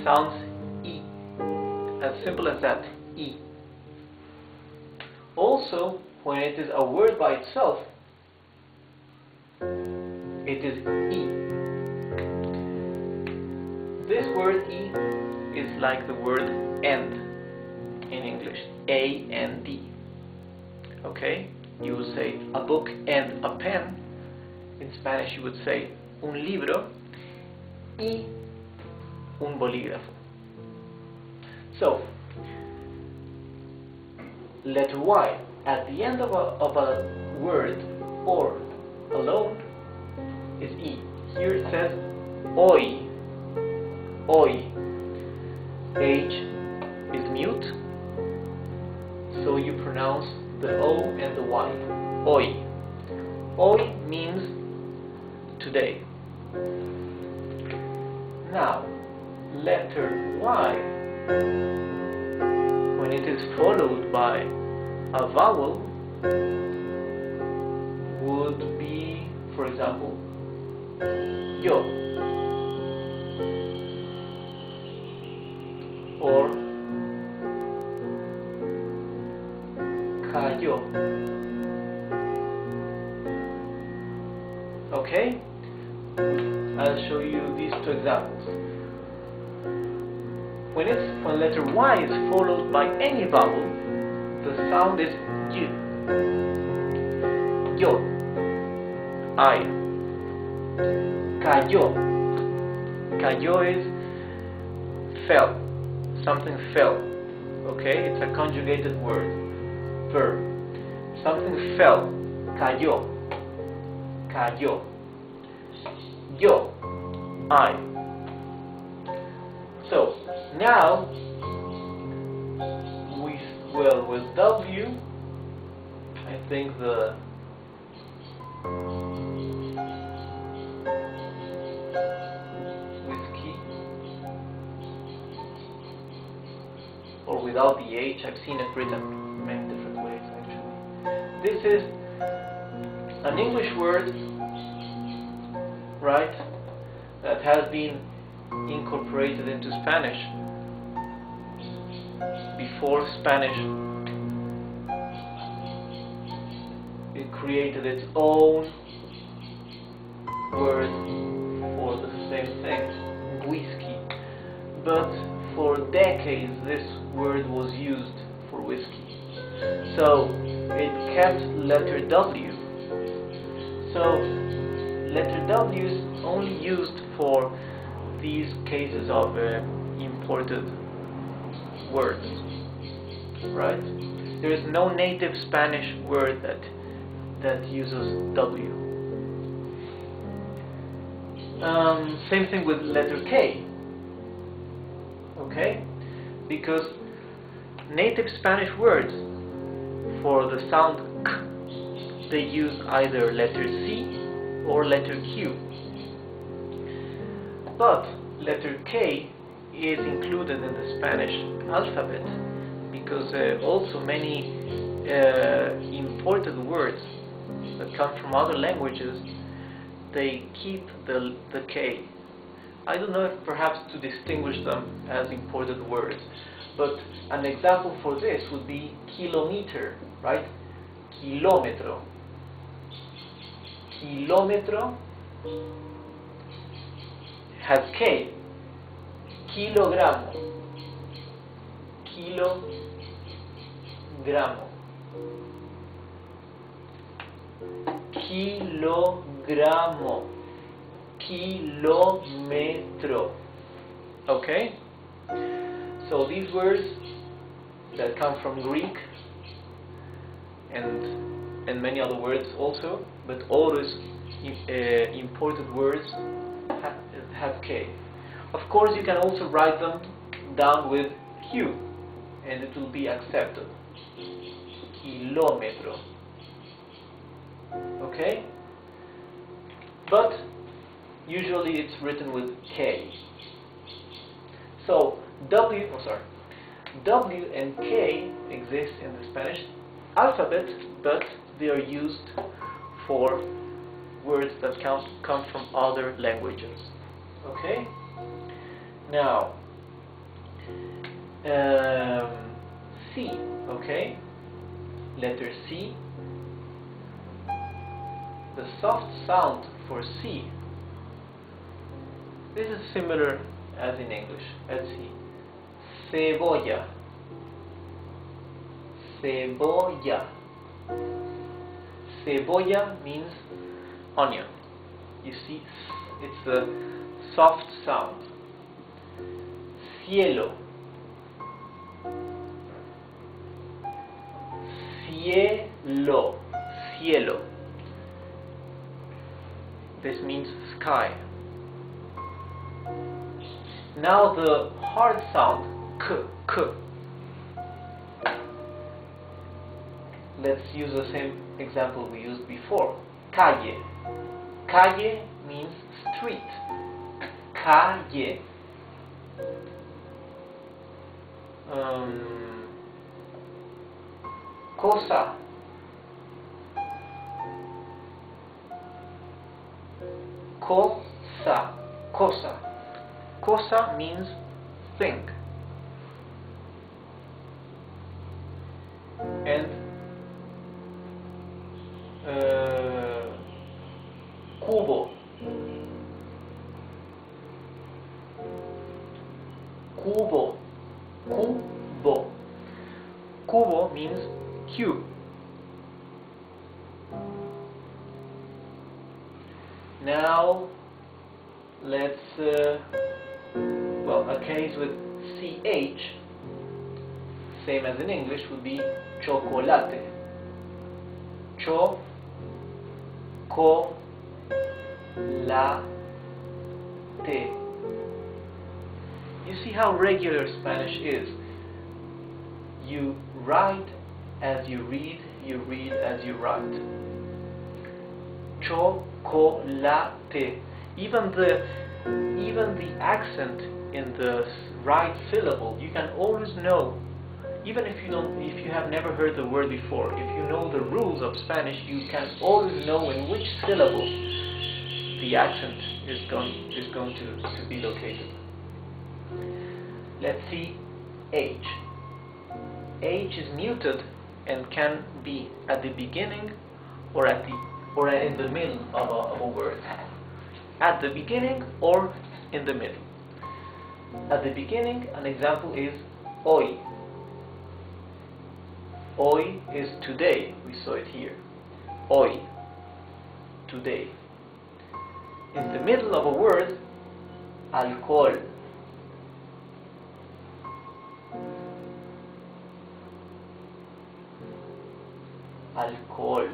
sounds E, as simple as that, E. Also, when it is a word by itself, it is E. This word E is like the word end in English, A-N-D. Okay? You will say a book and a pen. In Spanish you would say un libro y un bolígrafo. So, letter Y at the end of a word or alone is E. Here it says hoy. Hoy. H is mute, so you pronounce the O and the Y. Hoy. Hoy means today. Now, letter Y, when it is followed by a vowel, would be, for example, yo, or cayó. Okay? I'll show you these two examples. When letter Y is followed by any vowel, the sound is y. Yo, I. Cayó. Cayó is fell. Something fell. Okay? It's a conjugated word. Verb. Something fell. Cayó. Cayó. Yo, I. So now with W, I think the whiskey, or without the H, I've seen it written many different ways actually. This is an English word, right, that has been incorporated into Spanish before Spanish it created its own word for the same thing, whiskey. But for decades this word was used for whiskey. So it kept letter W. So letter W is only used for these cases of imported words, right? There is no native Spanish word that uses W. Same thing with letter K, okay? Because native Spanish words for the sound K, they use either letter C or letter Q. But letter K is included in the Spanish alphabet because also many imported words that come from other languages, they keep the K. I don't know if perhaps to distinguish them as imported words, but an example for this would be kilometer, right? Kilómetro. Kilómetro has K. Kilogramo. Kilogramo. Kilogramo. Kilómetro. Okay? So these words that come from Greek and many other words also, but all those imported words have K. Of course, you can also write them down with Q, and it will be accepted. Kilómetro. Okay? But usually it's written with K. So W and K exist in the Spanish alphabet, but they are used for words that come from other languages. Okay? Now, C, okay? Letter C. The soft sound for C, this is similar as in English. Let's see. Cebolla. Cebolla. Cebolla means onion. You see, it's the soft sound. Cielo. Cielo. Cielo. This means sky. Now the hard sound, k. Let's use the same example we used before. Calle. Calle means street. Calle. Cosa. Cosa. Cosa. Cosa means thing. And cubo. Cubo. Cubo. Cubo means cube. Now let's a case with CH, same as in English, would be chocolate. Chocolate. You see how regular Spanish is. You write as you read as you write. Chocolate. Even the accent in the right syllable, you can always know. Even if you have never heard the word before, if you know the rules of Spanish, you can always know in which syllable the accent is going to be located. Let's see H. H is muted and can be at the beginning or in the middle of a word. At the beginning or in the middle. At the beginning, an example is hoy. Hoy is today. We saw it here. Hoy. Today. In the middle of a word, alcohol. Alcohol.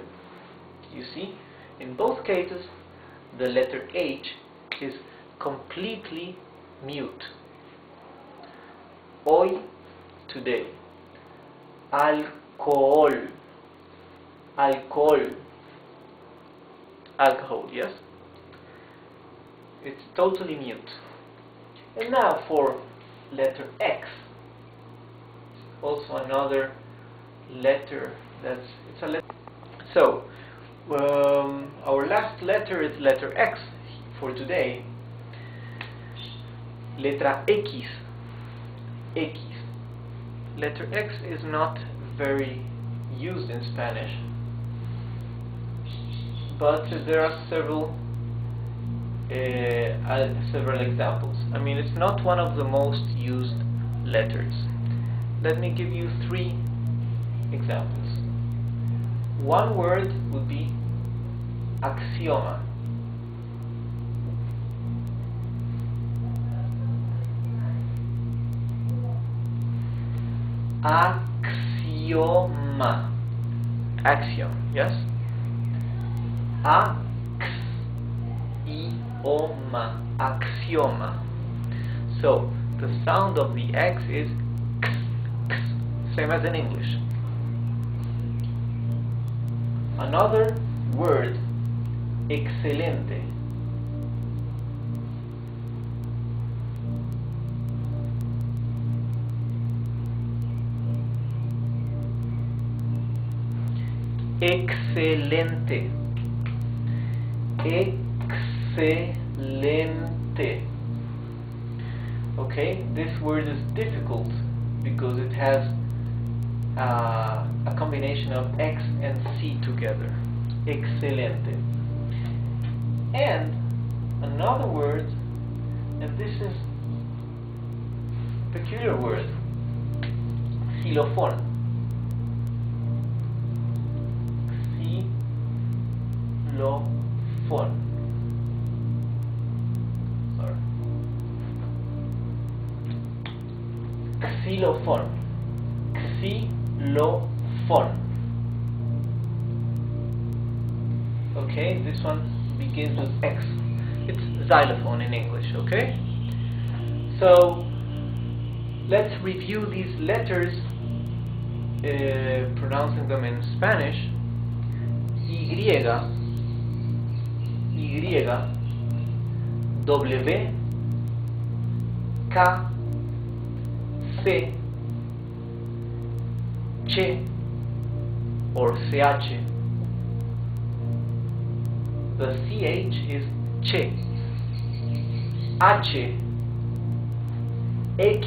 You see, in both cases, the letter H is completely mute. Hoy, today. Alcohol. Alcohol. Alcohol, yes? It's totally mute. And now for letter X. Also another letter it's a letter. So, our last letter is letter X for today. Letra X. X. Letter X is not very used in Spanish, but there are several examples. I mean, it's not one of the most used letters. Let me give you 3 examples. One word would be axioma. Axioma. Axiom, yes? Axioma. Axioma. So the sound of the X is x, x, same as in English. Another word, excelente. Excelente. Excelente. Okay, this word is difficult because it has a combination of X and C together. Excelente. And another word, and this is a peculiar word, xylophone. Xylophone. Sorry. Xylophone. Xylophone. Okay, this one begins with X. It's xylophone in English, okay? So let's review these letters, pronouncing them in Spanish. Y, W, K, C, Ch or CH. The CH is Che. H, X,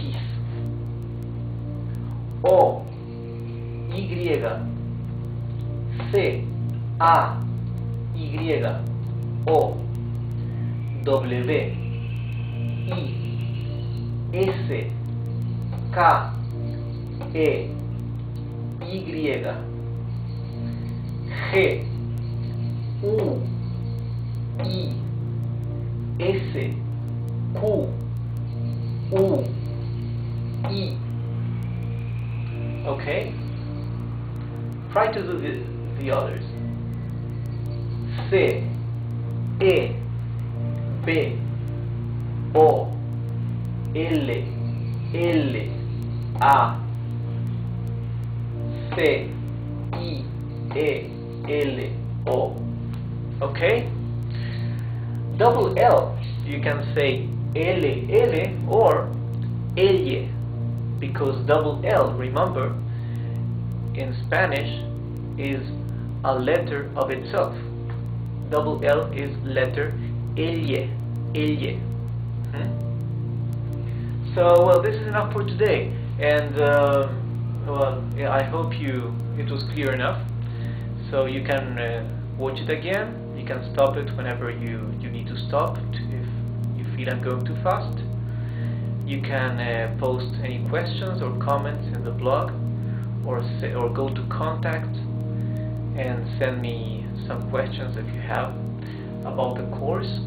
O, Y, C, A, Y, O, W, I, S, K, E, Y, G, U, I, S, Q, U, I. Okay? Try to do the others. C, E, B, O, L, L, A, C, I, E, L, O. Okay? Double L, you can say L, L or elle, because double L, remember, in Spanish is a letter of itself. Double L is letter elle, elle. So, well, this is enough for today, and well, yeah, I hope it was clear enough. So you can watch it again. You can stop it whenever you need to stop if you feel I'm going too fast. You can post any questions or comments in the blog, or go to contact and send me some questions if you have about the course.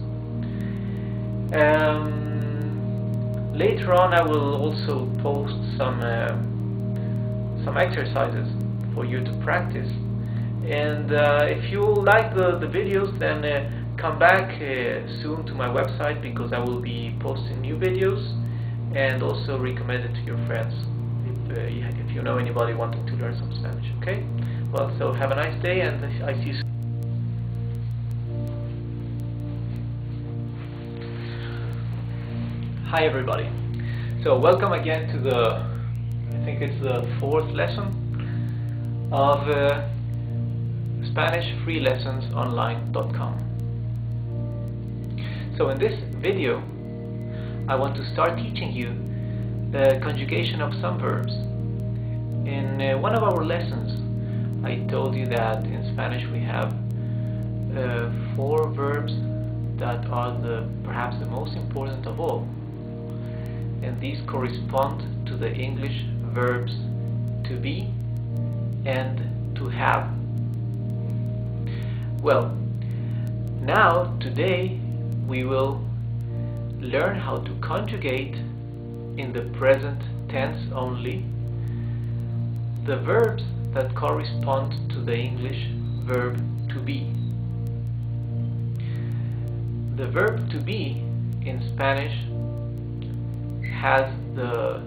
Later on I will also post some exercises for you to practice, and if you like the videos, then come back soon to my website, because I will be posting new videos, and also recommend it to your friends if you know anybody wanting to learn some Spanish. Okay? Well, so have a nice day, and I see you soon. Hi everybody. So welcome again to the, I think it's the 4th lesson of SpanishFreeLessonsOnline.com. So in this video I want to start teaching you the conjugation of some verbs. In one of our lessons I told you that in Spanish we have four verbs that are perhaps the most important of all, and these correspond to the English verbs to be and to have. Well, now today we will learn how to conjugate in the present tense only the verbs that correspond to the English verb to be. The verb to be in Spanish has the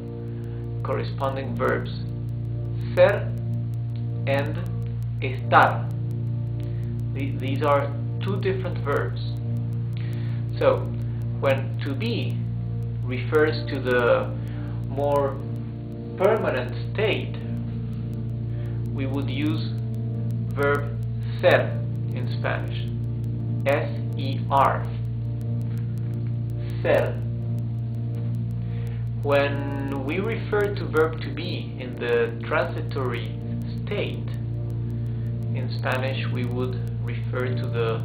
corresponding verbs ser and estar. These are two different verbs. So when to be refers to the more permanent state, we would use verb ser in Spanish, S-E-R, ser. When we refer to verb to be in the transitory state, in Spanish we would refer to the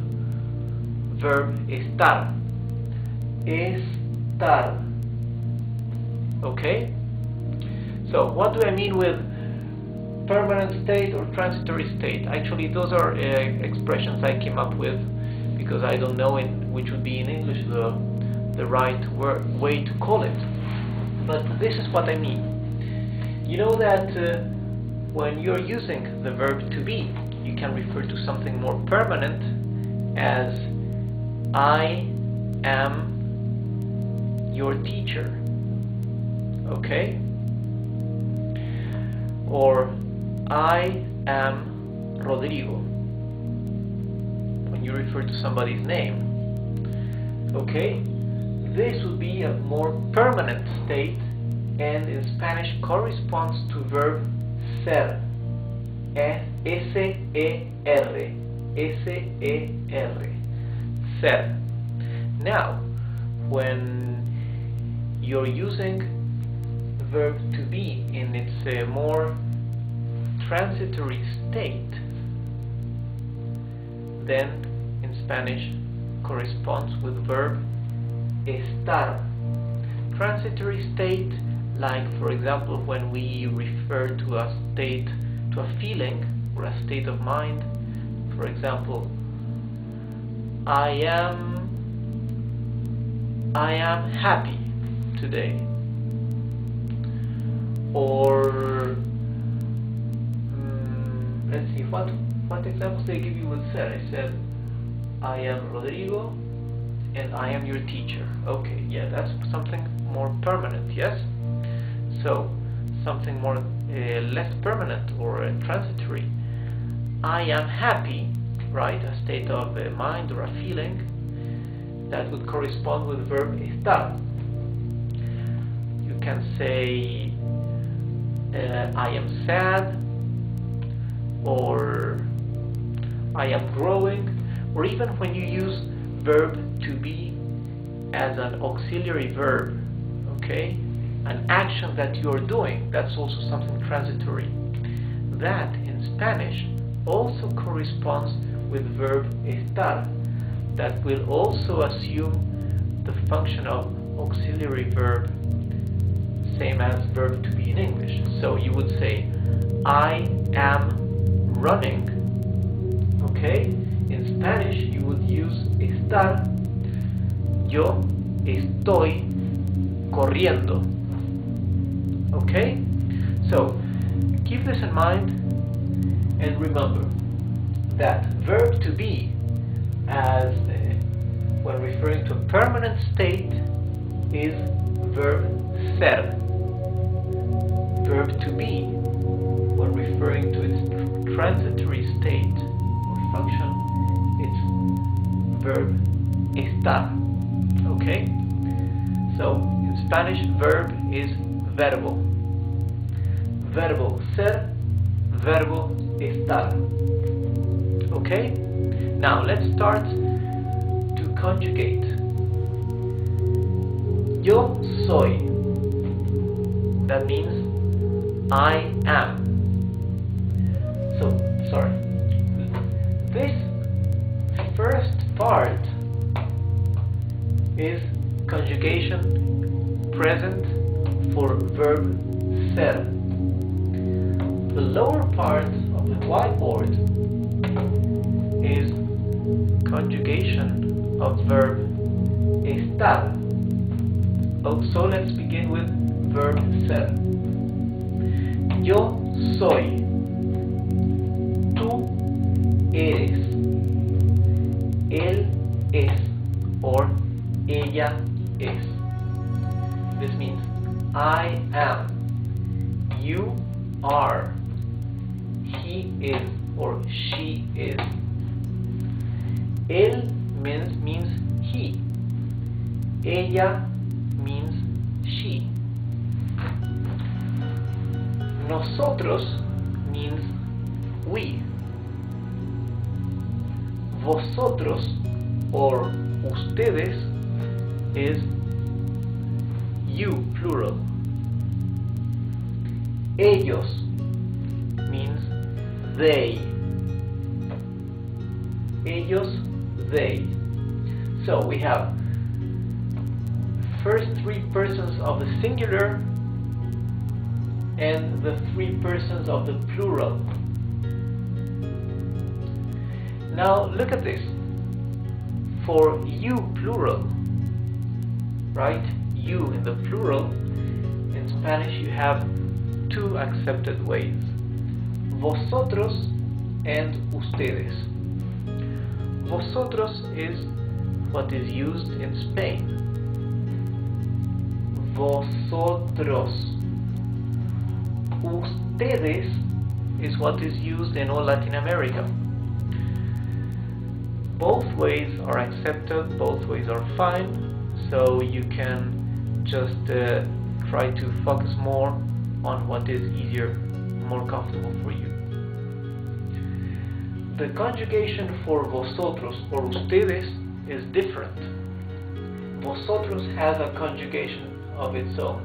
verb estar, estar. Okay? So what do I mean with permanent state or transitory state? Actually, those are expressions I came up with because I don't know which would be in English the right way to call it. But this is what I mean. You know that when you're using the verb to be, you can refer to something more permanent as I am your teacher. Okay? Or I am Rodrigo when you refer to somebody's name. Okay? This would be a more permanent state, and in Spanish corresponds to verb ser, S-E-R, S-E-R, ser. Now, when you're using the verb to be in its more transitory state, then in Spanish corresponds with verb estar. Transitory state, like for example when we refer to a state, to a feeling or a state of mind. For example, I am happy today. Or let's see, what examples did I give you with ser? I said I am Rodrigo and I am your teacher. Okay, yeah, that's something more permanent, yes? So something more less permanent or transitory. I am happy, right? A state of mind or a feeling that would correspond with verb estar. You can say I am sad, or I am growing, or even when you use verb to be as an auxiliary verb, okay? An action that you're doing, that's also something transitory. That in Spanish also corresponds with verb estar, that will also assume the function of auxiliary verb, same as verb to be in English. So you would say I am running, okay? In Spanish you would use estar, yo estoy corriendo. Okay? So keep this in mind and remember that verb to be, as when referring to a permanent state, is verb ser. Verb to be, when referring to its transitory state or function, it's verb estar. Okay? So in Spanish, verb is verbo. Verbo ser, verbo estar. Okay? Now let's start to conjugate. Yo soy. That means I am. So, sorry. This first part is conjugation present for verb ser. The lower part of the whiteboard is conjugation of verb estar. Oh, so let's begin with verb ser. Yo soy. Tú eres. Él es. Or ella es. This means I am. You are. He is or she is. Él means he. Ella means she. Nosotros means we. Vosotros or ustedes is you, plural. Ellos means they. Ellos, they. So we have first three persons of the singular and the three persons of the plural. Now look at this. For you, plural, right? You in the plural, in Spanish you have two accepted ways. Vosotros and ustedes. Vosotros is what is used in Spain. Vosotros. Ustedes is what is used in all Latin America. Both ways are accepted, both ways are fine, so you can just try to focus more on what is easier, more comfortable for you. The conjugation for vosotros or ustedes is different. Vosotros has a conjugation of its own.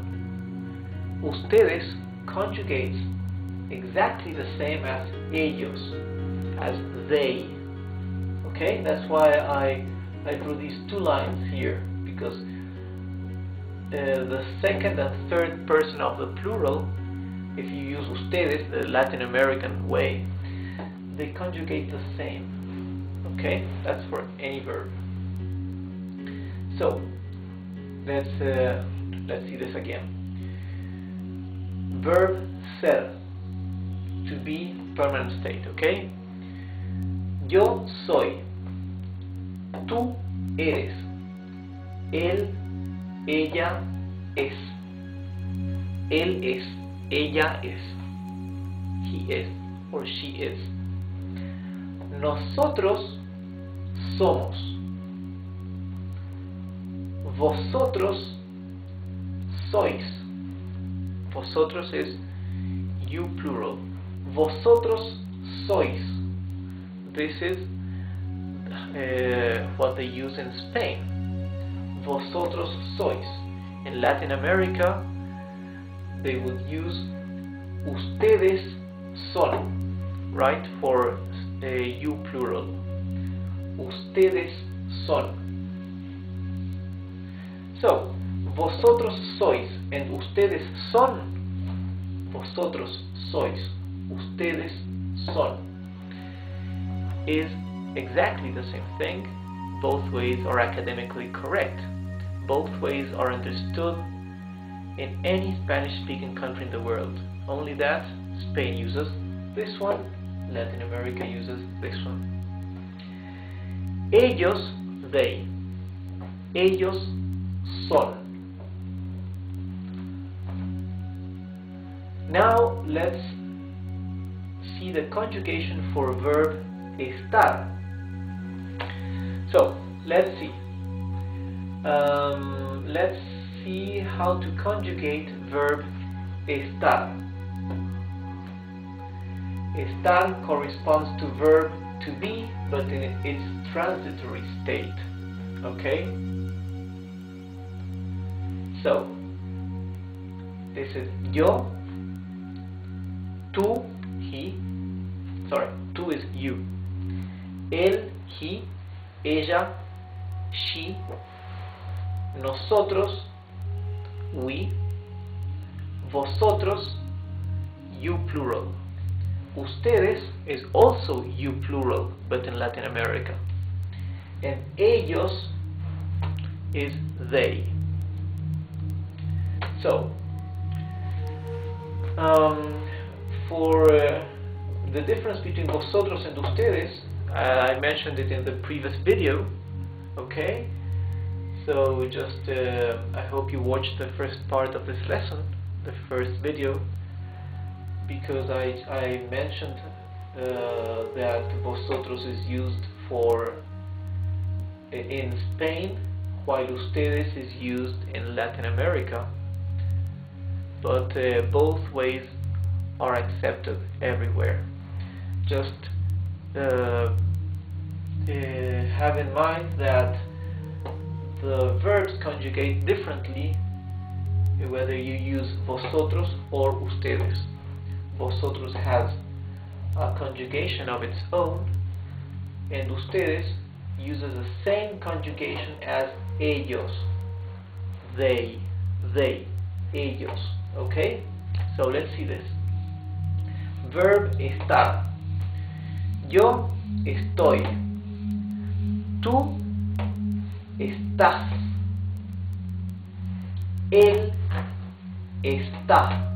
Ustedes conjugates exactly the same as ellos, as they. Okay, that's why I drew these two lines here, because the second and third person of the plural, if you use ustedes, the Latin American way, they conjugate the same. Okay, that's for any verb. So let's see this again. Verb ser, to be permanent state. Okay. Yo soy. Tú eres. Él, ella es. Él es. Ella es. He is or she is. Nosotros somos. Vosotros sois. Vosotros is you, plural. Vosotros sois. This is what they use in Spain. Vosotros sois. In Latin America, they would use ustedes son, right? For you, plural. Ustedes son. So, vosotros sois and ustedes son. Vosotros sois. Ustedes son. Is exactly the same thing. Both ways are academically correct. Both ways are understood in any Spanish-speaking country in the world. Only that Spain uses this one, Latin America uses this one. Ellos, they. Ellos son. Now let's see the conjugation for verb estar. So let's see. Let's see how to conjugate verb estar. Estar corresponds to verb to be, but in its transitory state. Okay? So this is yo, tú, he. Sorry, tú is you. Él, he, ella, she, nosotros, we, vosotros, you plural. Ustedes is also you plural, but in Latin America. And ellos is they. So, for the difference between vosotros and ustedes, I mentioned it in the previous video, okay? So just, I hope you watched the first part of this lesson, the first video, because I mentioned that vosotros is used for in Spain, while ustedes is used in Latin America, but both ways are accepted everywhere. Just have in mind that the verbs conjugate differently whether you use vosotros or ustedes. Vosotros has a conjugation of its own, and ustedes uses the same conjugation as ellos. They, ellos. Okay? So let's see this. Verb estar. Yo estoy. Tú estás. Él está.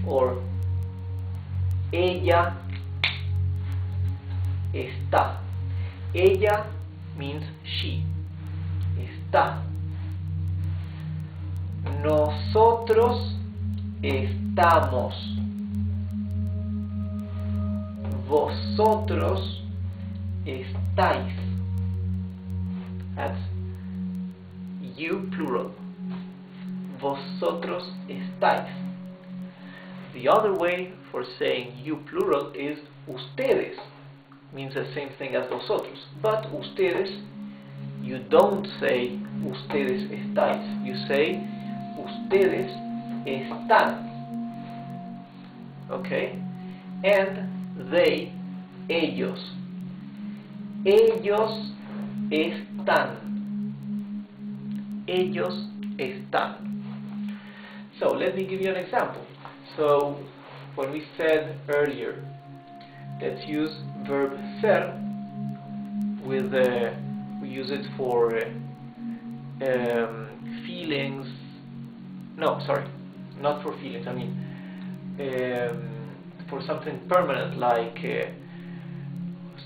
Or ella está. Ella means she. Está. Nosotros estamos. Vosotros estáis. That's you plural. Vosotros estáis. The other way for saying you plural is ustedes. Means the same thing as vosotros. But ustedes, you don't say ustedes estáis. You say ustedes están. Okay? And they, ellos. Ellos están. Ellos están. So let me give you an example. So when we said earlier, let's use verb ser with we use it for feelings. No, sorry, not for feelings. I mean for something permanent, like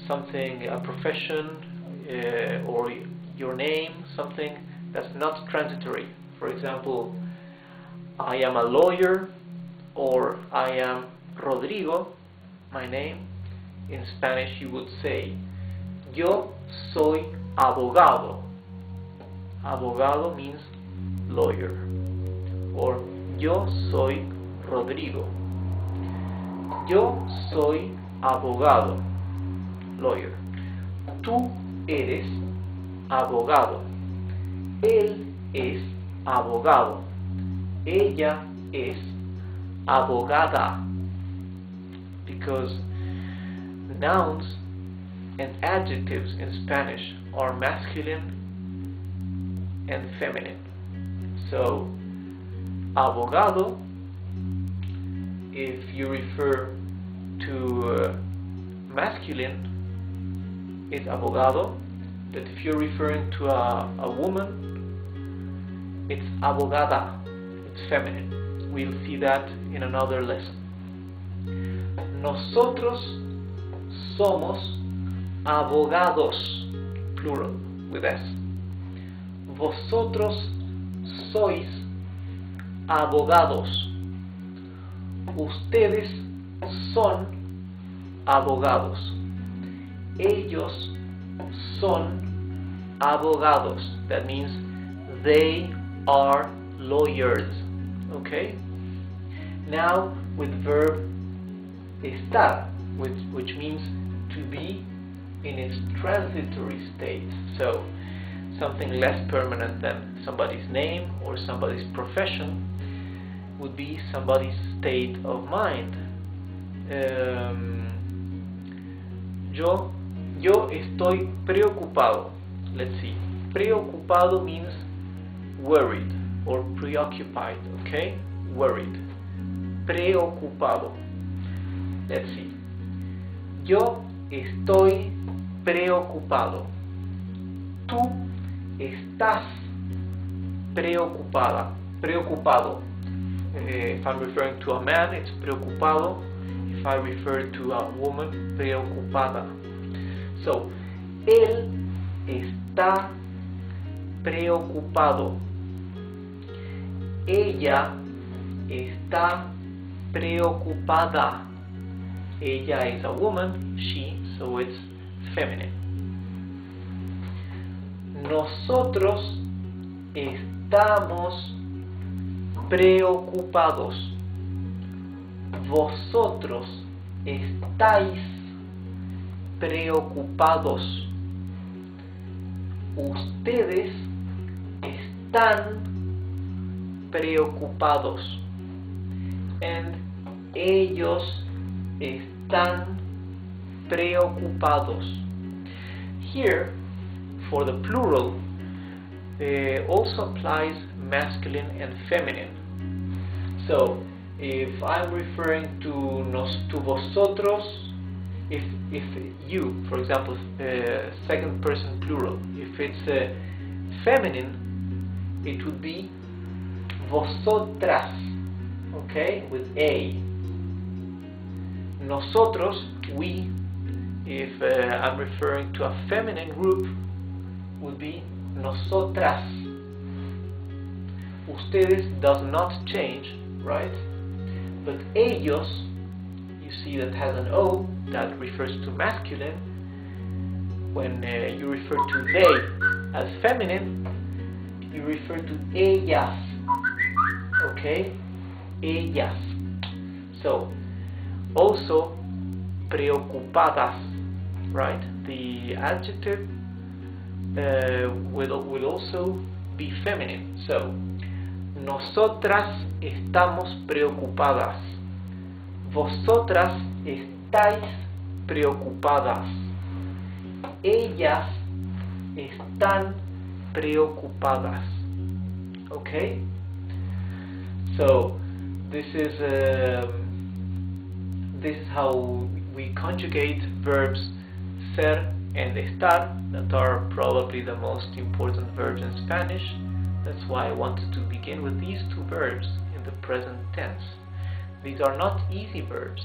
something, a profession, or your name, something that's not transitory. For example, I am a lawyer, or I am Rodrigo, my name. In Spanish you would say yo soy abogado. Abogado means lawyer. Or yo soy Rodrigo. Yo soy abogado, lawyer. Tú eres abogado. Él es abogado. Ella es abogada. Because nouns and adjectives in Spanish are masculine and feminine. So, abogado, if you refer to masculine, it's abogado. But if you're referring to a woman, it's abogada. It's feminine. We'll see that in another lesson. Nosotros somos abogados, plural, with S. Vosotros sois abogados. Ustedes son abogados. Ellos son abogados. That means they are lawyers. Okay? Now with verb estar, which means to be in its transitory state. So something less permanent than somebody's name or somebody's profession would be somebody's state of mind. Yo Yo estoy preocupado. Let's see. Preocupado means worried or preoccupied, okay? Worried. Preocupado. Let's see. Yo estoy preocupado. Tú estás preocupada. Preocupado. If I'm referring to a man, it's preocupado. If I refer to a woman, preocupada. So, él está preocupado. Ella está preocupada. Ella is a woman, she, so it's feminine. Nosotros estamos preocupados. Vosotros estáis preocupados. Ustedes están preocupados. And ellos están preocupados. Here, for the plural, also applies masculine and feminine. So, if I'm referring to vosotros, if you, for example, second person plural, if it's feminine, it would be vosotras, okay, with a. Nosotros, we, if I'm referring to a feminine group, would be nosotras. Ustedes does not change, right? But ellos, you see that has an O, that refers to masculine. When you refer to they as feminine, you refer to ellas, okay? Ellas. So, also preocupadas, right? The adjective will also be feminine. So, nosotras estamos preocupadas. Vosotras estáis preocupadas. Ellas están preocupadas. Okay? So, this is how we conjugate verbs ser and estar, that are probably the most important verbs in Spanish. That's why I wanted to begin with these two verbs in the present tense. These are not easy verbs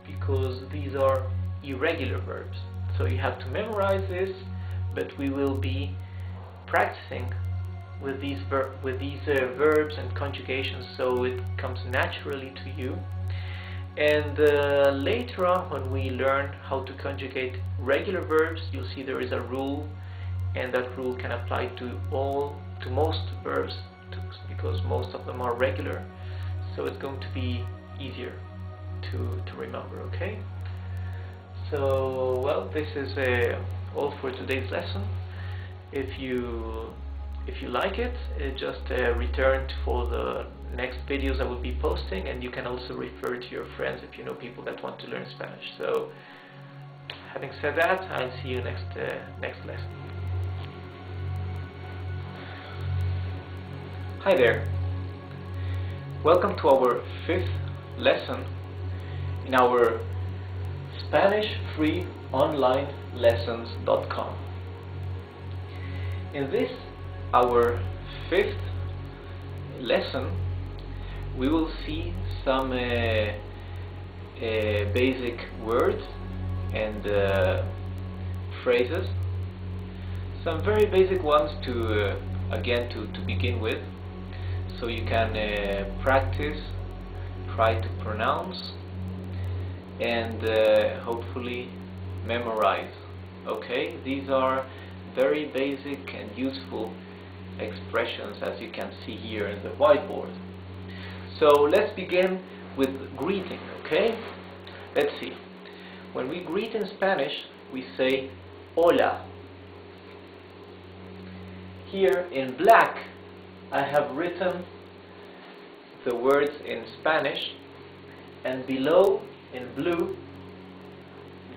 because these are irregular verbs. So you have to memorize this, but we will be practicing with these verbs and conjugations, so it comes naturally to you. And later on, when we learn how to conjugate regular verbs, you'll see there is a rule, and that rule can apply to most verbs, because most of them are regular. So it's going to be easier to remember. Okay. So, well, this is all for today's lesson. If you like it, just return for the next videos I will be posting, and you can also refer to your friends if you know people that want to learn Spanish. So, having said that, I'll see you next lesson. Hi there. Welcome to our 5th lesson in our Spanish free online lessons.com. In this, our 5th lesson, we will see some basic words and phrases, some very basic ones to begin with, so you can practice, try to pronounce, and hopefully memorize. Okay, these are very basic and useful expressions, as you can see here in the whiteboard. So let's begin with greeting. Okay, let's see. When we greet in Spanish, we say hola. Here in black, I have written the words in Spanish, and below in blue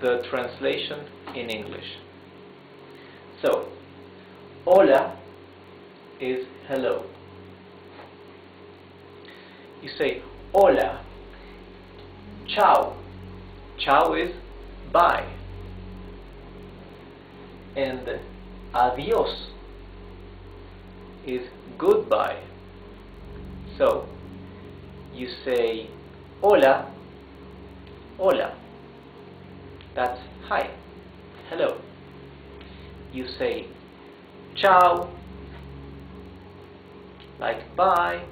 the translation in English. So, hola is hello. You say hola. Ciao. Ciao is bye. And adios is goodbye. So, you say hola, hola. That's hi, hello. You say ciao, like bye,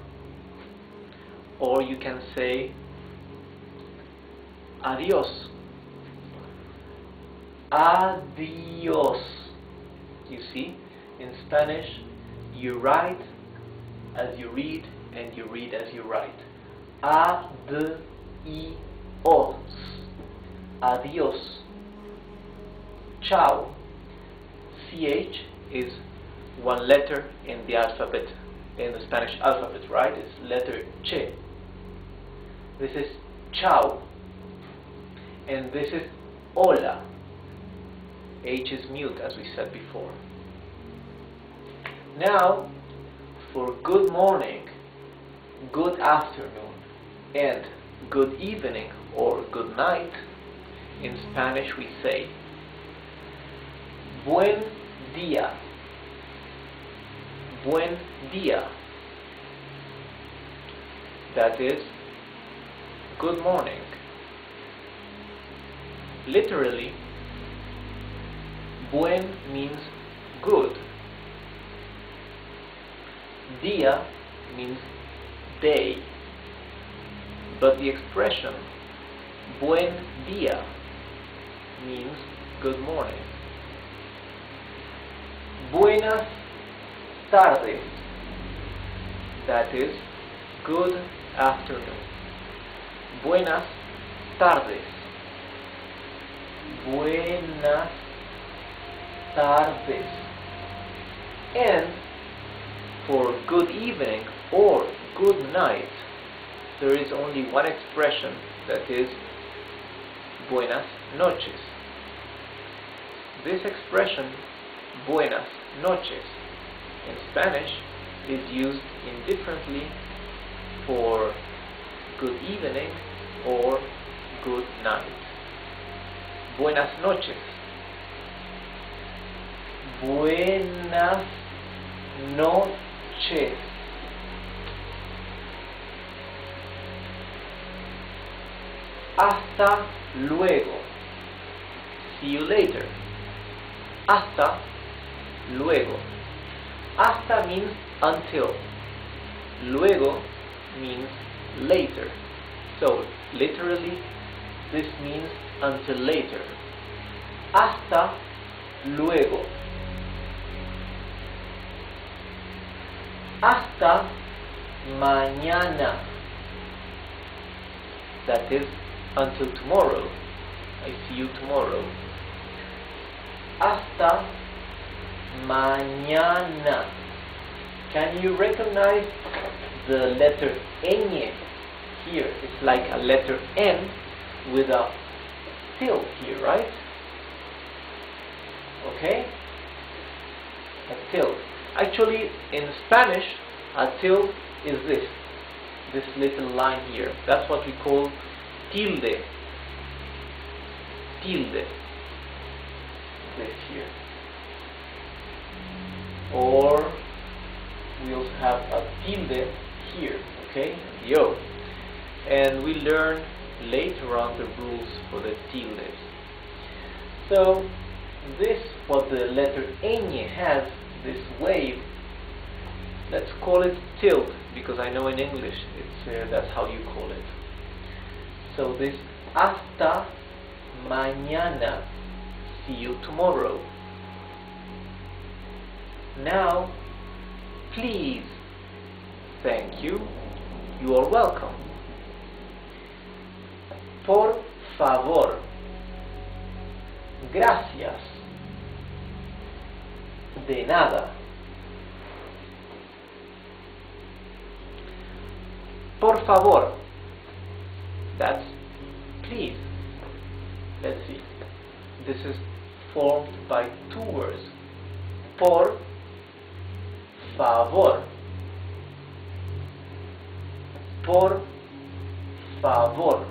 or you can say adios. Adios. You see, in Spanish, you write as you read, and you read as you write. Adios. Adios. Ciao. CH is one letter in the alphabet, in the Spanish alphabet, right? It's letter Ch. This is ciao. And this is hola. H is mute, as we said before. Now, for good morning, good afternoon, and good evening or good night, in Spanish we say buen día. Buen día. That is good morning. Literally, buen means good. Día means day. But the expression buen día means good morning. Buenas tardes. That is good afternoon. Buenas tardes. Buenas tardes. And for good evening or good night, there is only one expression, that is buenas noches. This expression, buenas noches, in Spanish is used indifferently for good evening or good night. Buenas noches. Buenas noches. Hasta luego. See you later. Hasta luego. Hasta means until. Luego means later. So, literally, this means until later. Hasta luego. Hasta mañana. That is, until tomorrow. I see you tomorrow. Hasta mañana. Can you recognize the letter ñ here? It's like a letter N with a tilde here, right? Okay? A tilde. Actually, in Spanish, a tilde is this little line here. That's what we call tilde. Tilde. This here. Or we also have a tilde here, okay? Yo. And we learn later on the rules for the tildes. So this, what the letter ñ has, this wave, let's call it tilde, because I know in English it's that's how you call it. So this hasta mañana, see you tomorrow. Now, please, thank you, you are welcome. Por favor, gracias, de nada. Por favor, that's please. Let's see. this is formed by two words. Por favor. Por favor.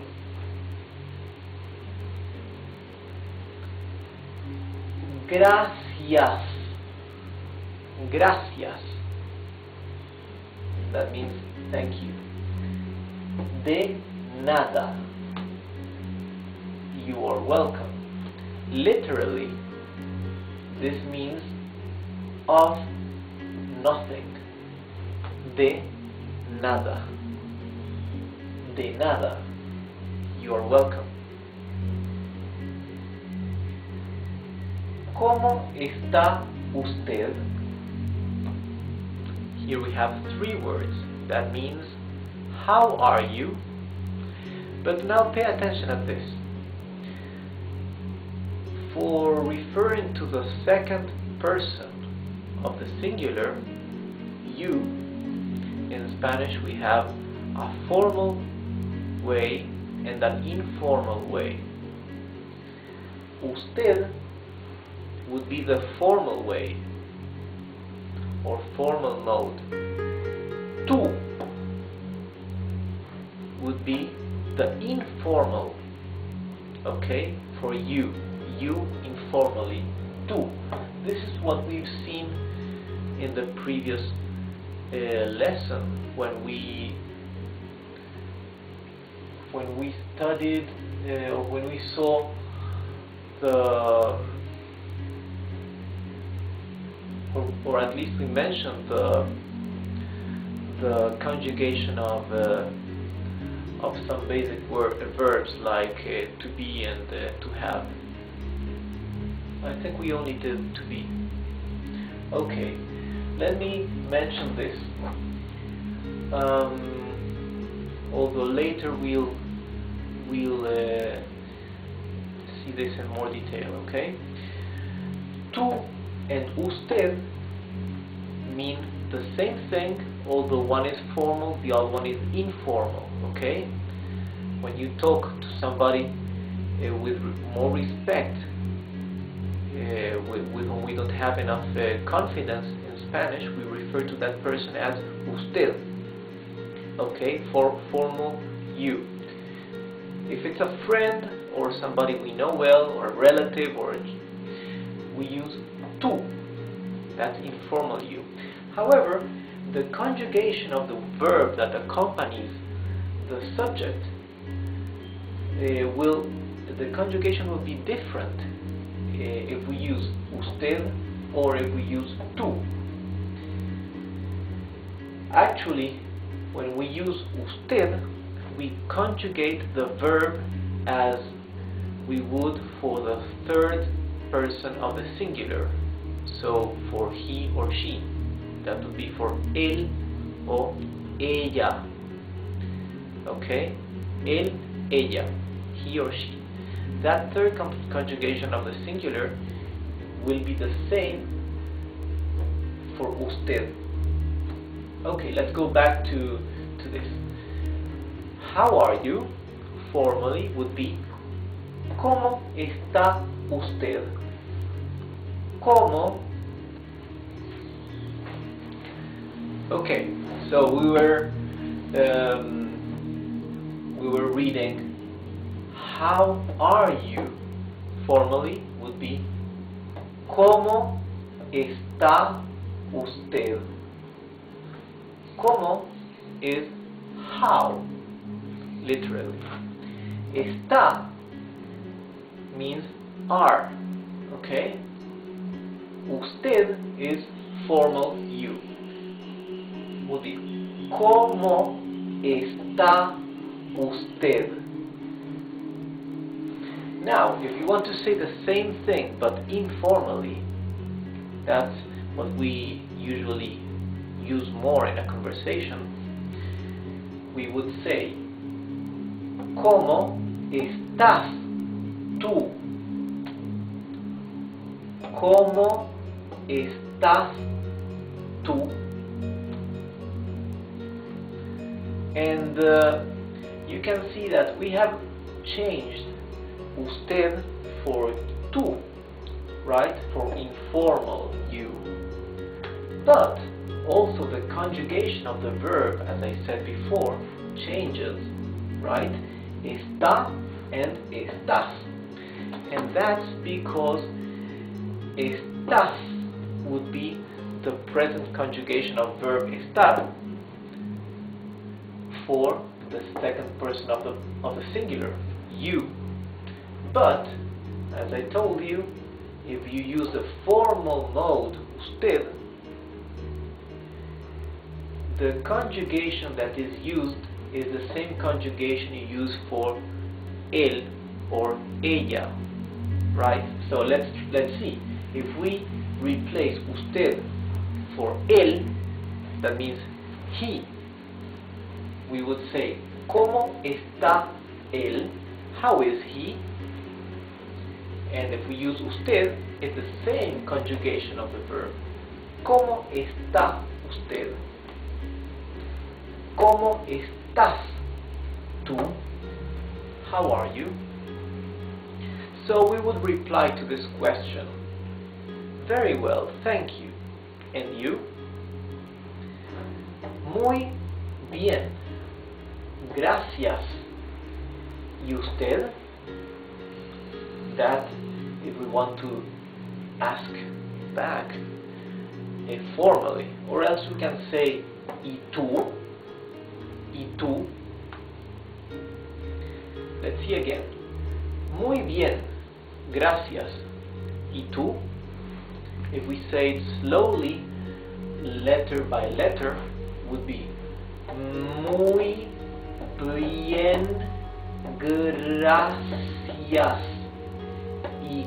Gracias. Gracias. That means thank you. De nada. You are welcome. Literally, this means of nothing. De nada. De nada. You are welcome. ¿Cómo está usted? Here we have three words. That means, how are you? But now pay attention at this. For referring to the second person of the singular, you, in Spanish we have a formal way and an informal way. Usted would be the formal way or formal mode. Tú would be the informal, okay, for you informally. Tú. This is what we've seen in the previous lesson when we studied or when we saw the or at least we mentioned the conjugation of some basic verbs like to be and to have. I think we only did to be. Okay, let me mention this. Although later we'll see this in more detail. Okay. Tú and usted mean the same thing, although one is formal, the other one is informal, okay? When you talk to somebody with more respect, with whom we don't have enough confidence in Spanish, we refer to that person as usted, okay? For formal you. If it's a friend or somebody we know well, or a relative, or we use tú. That's informal you. However, the conjugation of the verb that accompanies the subject the conjugation will be different if we use usted or if we use tú. Actually, when we use usted, we conjugate the verb as we would for the third person of the singular. So for he or she, that would be for él or ella. Okay? Él, ella, he or she. That third conjugation of the singular will be the same for usted. Okay, let's go back to this. How are you? Formally would be ¿Cómo está usted? ¿Cómo? Okay, so we were reading how are you? Formally would be ¿Cómo está usted? ¿Cómo is how, literally. Está means are, okay? Usted is formal you. Would be ¿Cómo está usted? Now, if you want to say the same thing but informally, that's what we usually use more in a conversation, we would say ¿Cómo estás tú? ¿Cómo estás tú? And you can see that we have changed usted for tú, right? For informal you. But also the conjugation of the verb, as I said before, changes, right? Está and estás. And that's because estás would be the present conjugation of verb estar for the second person of the singular, you. But, as I told you, if you use the formal mode, usted, the conjugation that is used is the same conjugation you use for él or ella, right? So let's see. If we replace usted for él, that means he, we would say, ¿Cómo está él? How is he? And if we use usted, it's the same conjugation of the verb. ¿Cómo está usted? ¿Cómo estás tú? How are you? So we would reply to this question, very well, thank you. And you? Muy bien, gracias. ¿Y usted? That if we want to ask back informally, or else we can say ¿y tú? ¿Y tú? Let's see again. Muy bien, gracias. ¿Y tú? If we say it slowly, letter by letter, would be muy bien, gracias. ¿Y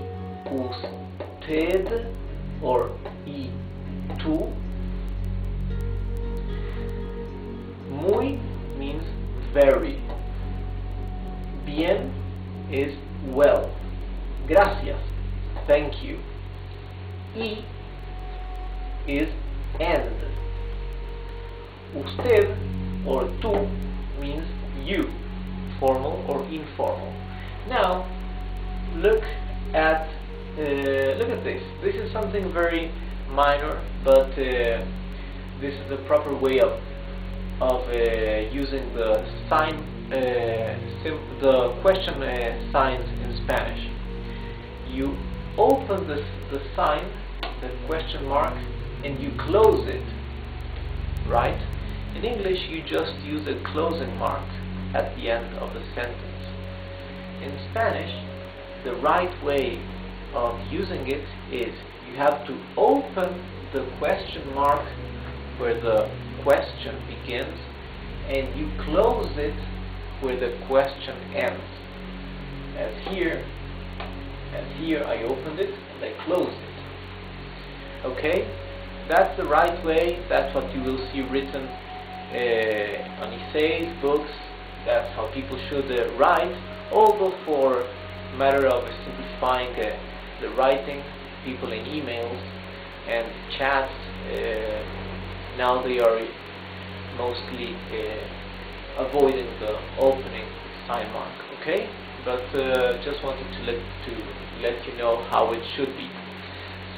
usted? Or ¿y tú? Muy means very. Bien is well. Gracias, thank you. Y is and. Usted or tú means you, formal or informal. Now look at this. This is something very minor, but this is the proper way of using the sign, the question signs in Spanish. You open the sign, the question mark, and you close it, right? In English, you just use a closing mark at the end of the sentence. In Spanish, the right way of using it is you have to open the question mark where the question begins, and you close it where the question ends. As here I opened it and I closed it. Okay? That's the right way. That's what you will see written on essays, books. That's how people should write. Although for matter of simplifying the writing, people in emails and chats, now they are mostly avoiding the opening sign mark. Okay? But just wanted to let you know how it should be.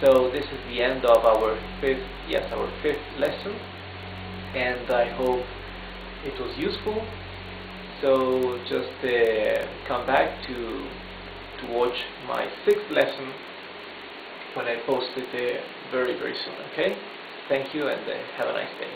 So this is the end of our fifth lesson, and I hope it was useful. So just come back to watch my 6th lesson when I post it very soon. Okay? Thank you, and have a nice day.